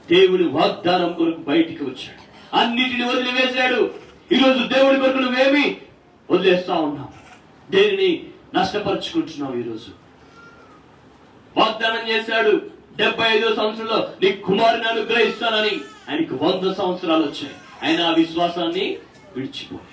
దేవుని వాగ్దానం కొరకు బయటికి వచ్చాడు. అన్నిటిని వదిలివేశాడు. ఈరోజు దేవుడి కొరకు నువ్వేమి వదిలేస్తా ఉన్నావు? దేనిని నష్టపరుచుకుంటున్నావు? ఈరోజు వాగ్దానం చేశాడు 75వ సంవత్సరంలో నీ కుమారుని అనుగ్రహిస్తానని. ఆయనకు 100 సంవత్సరాలు వచ్చాయి. ఆయన ఆ విశ్వాసాన్ని విడిచిపోయాడు.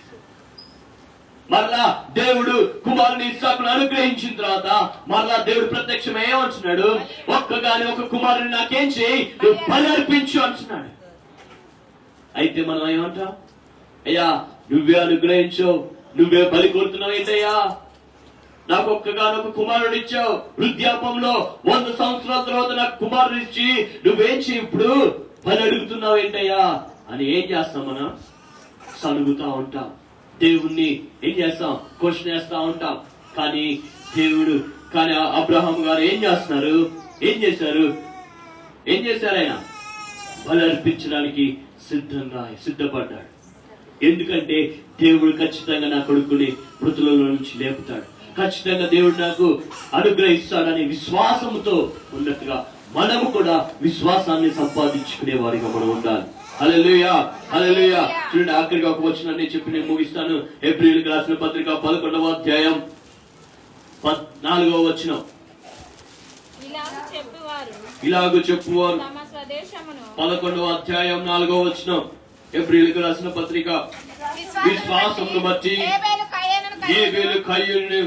మరలా దేవుడు కుమారుని ఇస్సాకును అనుగ్రహించిన తర్వాత మరలా దేవుడు ప్రత్యక్షమే అంటున్నాడు, ఒక్కగాని ఒక కుమారుని నాకేం చేయి, నువ్వు బలి అర్పించు అంటున్నాడు. అయితే మనం ఏమంటాం? అయ్యా నువ్వే అనుగ్రహించావు, నువ్వే బలి కోరుతున్నావు ఏంటయ్యా? నాకు ఒక్కగానొక కుమారుడు ఇచ్చావు, వృద్ధాపంలో 100 సంవత్సరాల తర్వాత నాకు కుమారుడు ఇచ్చి నువ్వేం చేయి ఇప్పుడు బలి అడుగుతున్నావు ఏంటయ్యా అని ఏం చేస్తాం? మనం సనుగుతా ఉంటాం. దేవుణ్ణి ఏం చేస్తాం? క్వశ్చన్ వేస్తా ఉంటాం. కానీ అబ్రహాం గారు ఏం చేస్తున్నారు? ఏం చేశారు? ఆయన బలి అర్పించడానికి సిద్ధపడ్డాడు. ఎందుకంటే దేవుడు ఖచ్చితంగా నా కొడుకుని మృతులలో నుంచి లేపుతాడు, ఖచ్చితంగా దేవుడు నాకు అనుగ్రహిస్తాడని విశ్వాసంతో ఉన్నట్టుగా మనము కూడా విశ్వాసాన్ని సంపాదించుకునే వారిగా మనం ఉండాలి. హల్లెలూయా, హల్లెలూయా. చూడండి, ఆఖరిగా ఒక వచనం నేను చెప్పి నేను ముగిస్తాను. హెబ్రీయులకు రాసిన పత్రిక 11వ అధ్యాయం 14వ వచనం. ఇలాగ చెప్పువారు 11వ అధ్యాయం 4వ వచనం. హెబ్రీయులకు రాసిన పత్రిక విశ్వాసమును బట్టి హేబెలు కయీనును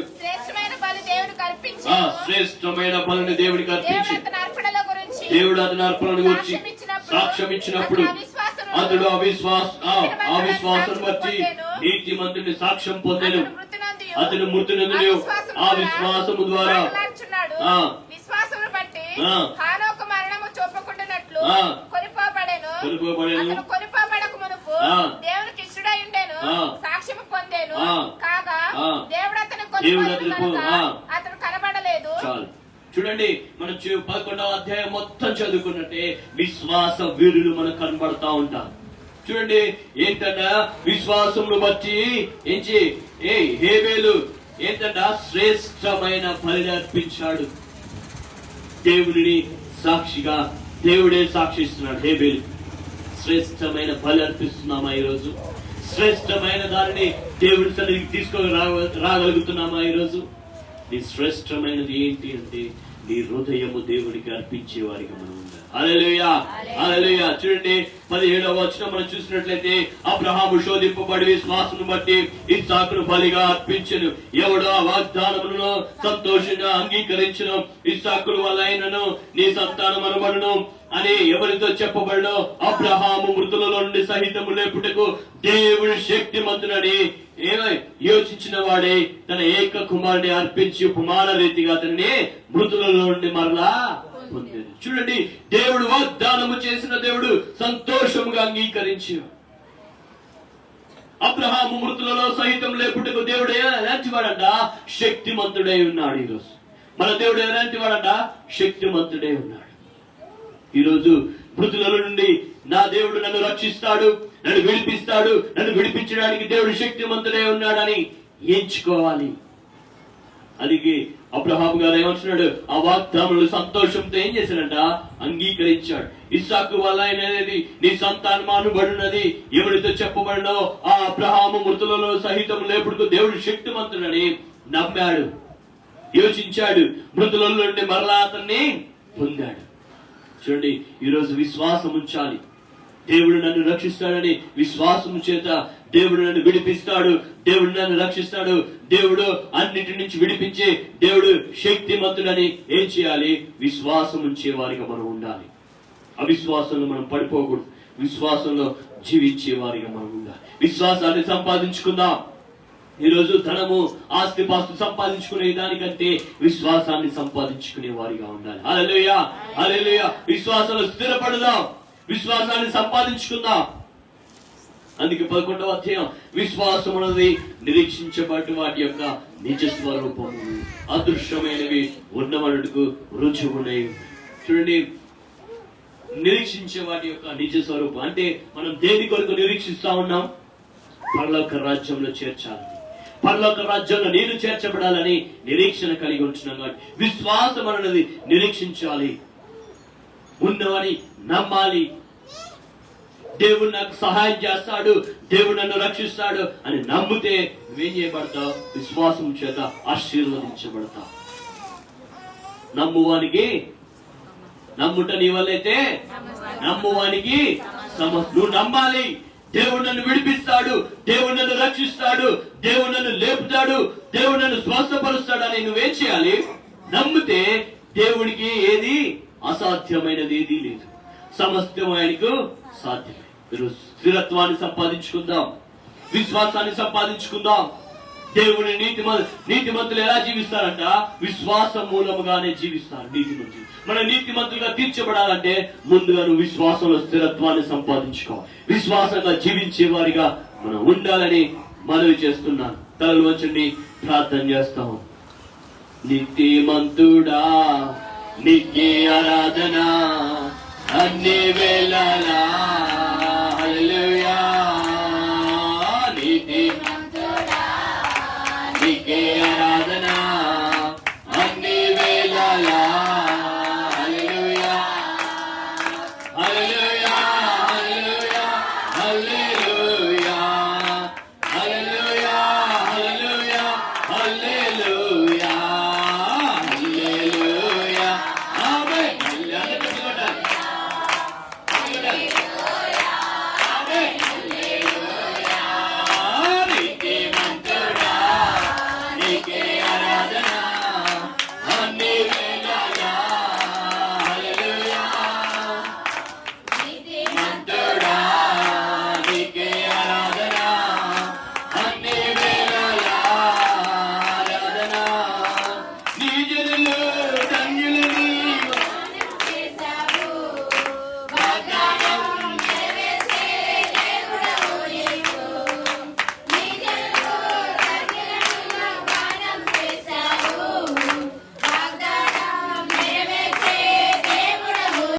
శ్రేష్టమైన బలిని దేవుడికి అర్పించి దేవుడు అతని అర్పణల గురించి సాక్ష్యం ఇచ్చినప్పుడు అతడు అవిశ్వాసం బట్టి నీతిమంతుని సాక్ష్యం పొందెను. అతను మృతునందు ఆ విశ్వాసము ద్వారా విశ్వాసమును బట్టి హానోకు మరణము చూపకుండానట్లు కొనిపోబడెను. కొనిపోబడక మునుపు దేవునికి ఇష్టడై ఉండెను, సాక్ష్యము పొందెను. కాగా దేవుడు అతను అతను కనబడలేదు. చూడండి, మనం 11వ అధ్యాయం మొత్తం చదువుకున్నట్టే విశ్వాస వీరులు మనకు కనబడతా ఉంటారు. చూడండి, ఏంటంట? విశ్వాసమును బట్టి హేబెలు ఏంటంట? శ్రేష్టమైన బలి అర్పించాడు. దేవుడిని సాక్షిగా దేవుడే సాక్షిస్తున్నాడు. హేబెలు శ్రేష్టమైన బలి అర్పిస్తున్నామా? ఈరోజు శ్రేష్టమైన దానిని దేవుడి సన్నిధికి తీసుకొని రాగలుగుతున్నామా? ఈరోజు నీ శ్రేష్టమైనది ఏంటి అంటే నీ హృదయము దేవుడికి అర్పించే వారికి మనం ఉండాలి. హల్లెలూయా, హల్లెలూయా. చూడండి, 17వ వచనం మనం చూసినట్లయితే అబ్రహాము శోధింపబడి విశ్వాసమును బట్టి ఇస్సాకును బలిగా అర్పించెను. ఎవడు ఆ వాగ్దానములను సంతోషంగా అంగీకరించెను, ఇస్సాకుల వల్ల అయినను నీ సంతానం అనబడును అని ఎవరితో చెప్పబడినో అబ్రహాము మృతులలో నుండి సహితము లేపుటకు దేవుడు శక్తిమంతుడని యోచించిన వాడే తన ఏక కుమారుని అర్పించి ఉపమాన రీతిగా అతన్ని మృతులలో నుండి మరలా పొందాడు. చూడండి, దేవుడు వాగ్దానము చేసిన దేవుడు సంతోషముగా అంగీకరించి అబ్రహాము మృతులలో సహితం లేపుటకు దేవుడు ఎలాంటి వాడంట? శక్తిమంతుడై ఉన్నాడు. ఈరోజు మన దేవుడు ఎలాంటి వాడంట? శక్తిమంతుడై ఉన్నాడు. ఈరోజు మృతుల నుండి నా దేవుడు నన్ను రక్షిస్తాడు, నన్ను విడిపిస్తాడు, నన్ను విడిపించడానికి దేవుడు శక్తిమంతుడై ఉన్నాడని ఎంచుకోవాలి. అందుకే అబ్రహాము గారు ఏమంటున్నాడు? ఆ వాగ్దానములు సంతోషంతో ఏం చేశాడంట? అంగీకరించాడు. ఇస్సాకు వల్ల అనేది నీ సంతానం అనుబడినది ఎవరితో చెప్పబడినో ఆ అబ్రహాము మృతులలో సహితం లేపుడుకు దేవుడు శక్తిమంతుడని నమ్మాడు, యోచించాడు, మృతుల నుండి మరలా అతన్ని పొందాడు. చూడండి, ఈరోజు విశ్వాసం ఉంచాలి. దేవుడు నన్ను రక్షిస్తాడని విశ్వాసం చేత దేవుడు నన్ను విడిపిస్తాడు, దేవుడు నన్ను రక్షిస్తాడు, దేవుడు అన్నిటి నుంచి విడిపించే దేవుడు శక్తిమంతుడని ఏం చేయాలి? విశ్వాసం ఉంచే వారిగా మనం ఉండాలి. అవిశ్వాసంలో మనం పడిపోకూడదు, విశ్వాసంలో జీవించే వారిగా మనం ఉండాలి. విశ్వాసాన్ని సంపాదించుకుందాం. ఈరోజు ధనము ఆస్తిపాస్తు సంపాదించుకునే దానికంటే విశ్వాసాన్ని సంపాదించుకునే వారిగా ఉండాలి. హల్లెలూయా, హల్లెలూయా. విశ్వాసంలో స్థిరపడదాం, విశ్వాసాన్ని సంపాదించుకుందాం. అందుకే 11వ అధ్యాయం విశ్వాసం అన్నది నిరీక్షించబడి వాటి యొక్క నిజ స్వరూపము, అదృశ్యమైనవి ఉన్నవన్నట్టుకు రుజువున్నాయి. చూడండి, నిరీక్షించే వాటి యొక్క నిజ స్వరూపం అంటే మనం దేని కొరకు నిరీక్షిస్తా ఉన్నాం? పరలోక రాజ్యంలో చేర్చాలని, పరలోక రాజ్యంలో నేను చేర్చబడాలని నిరీక్షణ కలిగి ఉంటున్నాం. కాబట్టి విశ్వాసం అన్నది నిరీక్షించాలి, ఉన్నవని నమ్మాలి. దేవుడు నాకు సహాయం చేస్తాడు, దేవుడు నన్ను రక్షిస్తాడు అని నమ్మితే నువ్వేం చేయబడతావు? విశ్వాసం చేత ఆశీర్వదించబడతావు. నమ్మువానికి నమ్ముట నీ వల్లైతే నమ్మువానికి నువ్వు నమ్మాలి. దేవుడు నన్ను విడిపిస్తాడు, దేవుడు నన్ను రక్షిస్తాడు, దేవుడు నన్ను లేపుతాడు, దేవుడు నన్ను స్వస్థపరుస్తాడు అని నువ్వేం చేయాలి? నమ్మితే దేవుడికి ఏది అసాధ్యమైనది ఏది లేదు, సమస్తం ఆయనకు సాధ్యమే. మీరు స్థిరత్వాన్ని సంపాదించుకుందాం, విశ్వాసాన్ని సంపాదించుకుందాం. దేవుని నీతిమంతులు ఎలా జీవిస్తారంట? విశ్వాసం మూలముగానే జీవిస్తారు నీతిమంతులు. మన నీతిమంతులుగా తీర్చబడాలంటే ముందుగా నువ్వు విశ్వాసంలో స్థిరత్వాన్ని సంపాదించుకోవాలి. విశ్వాసంగా జీవించే వారిగా మనం ఉండాలని మనవి చేస్తున్నాను. తలలు వంచండి, ప్రార్థన చేస్తాం. నీతిమంతుడా నీకే ఆరాధన అన్ని వేళలా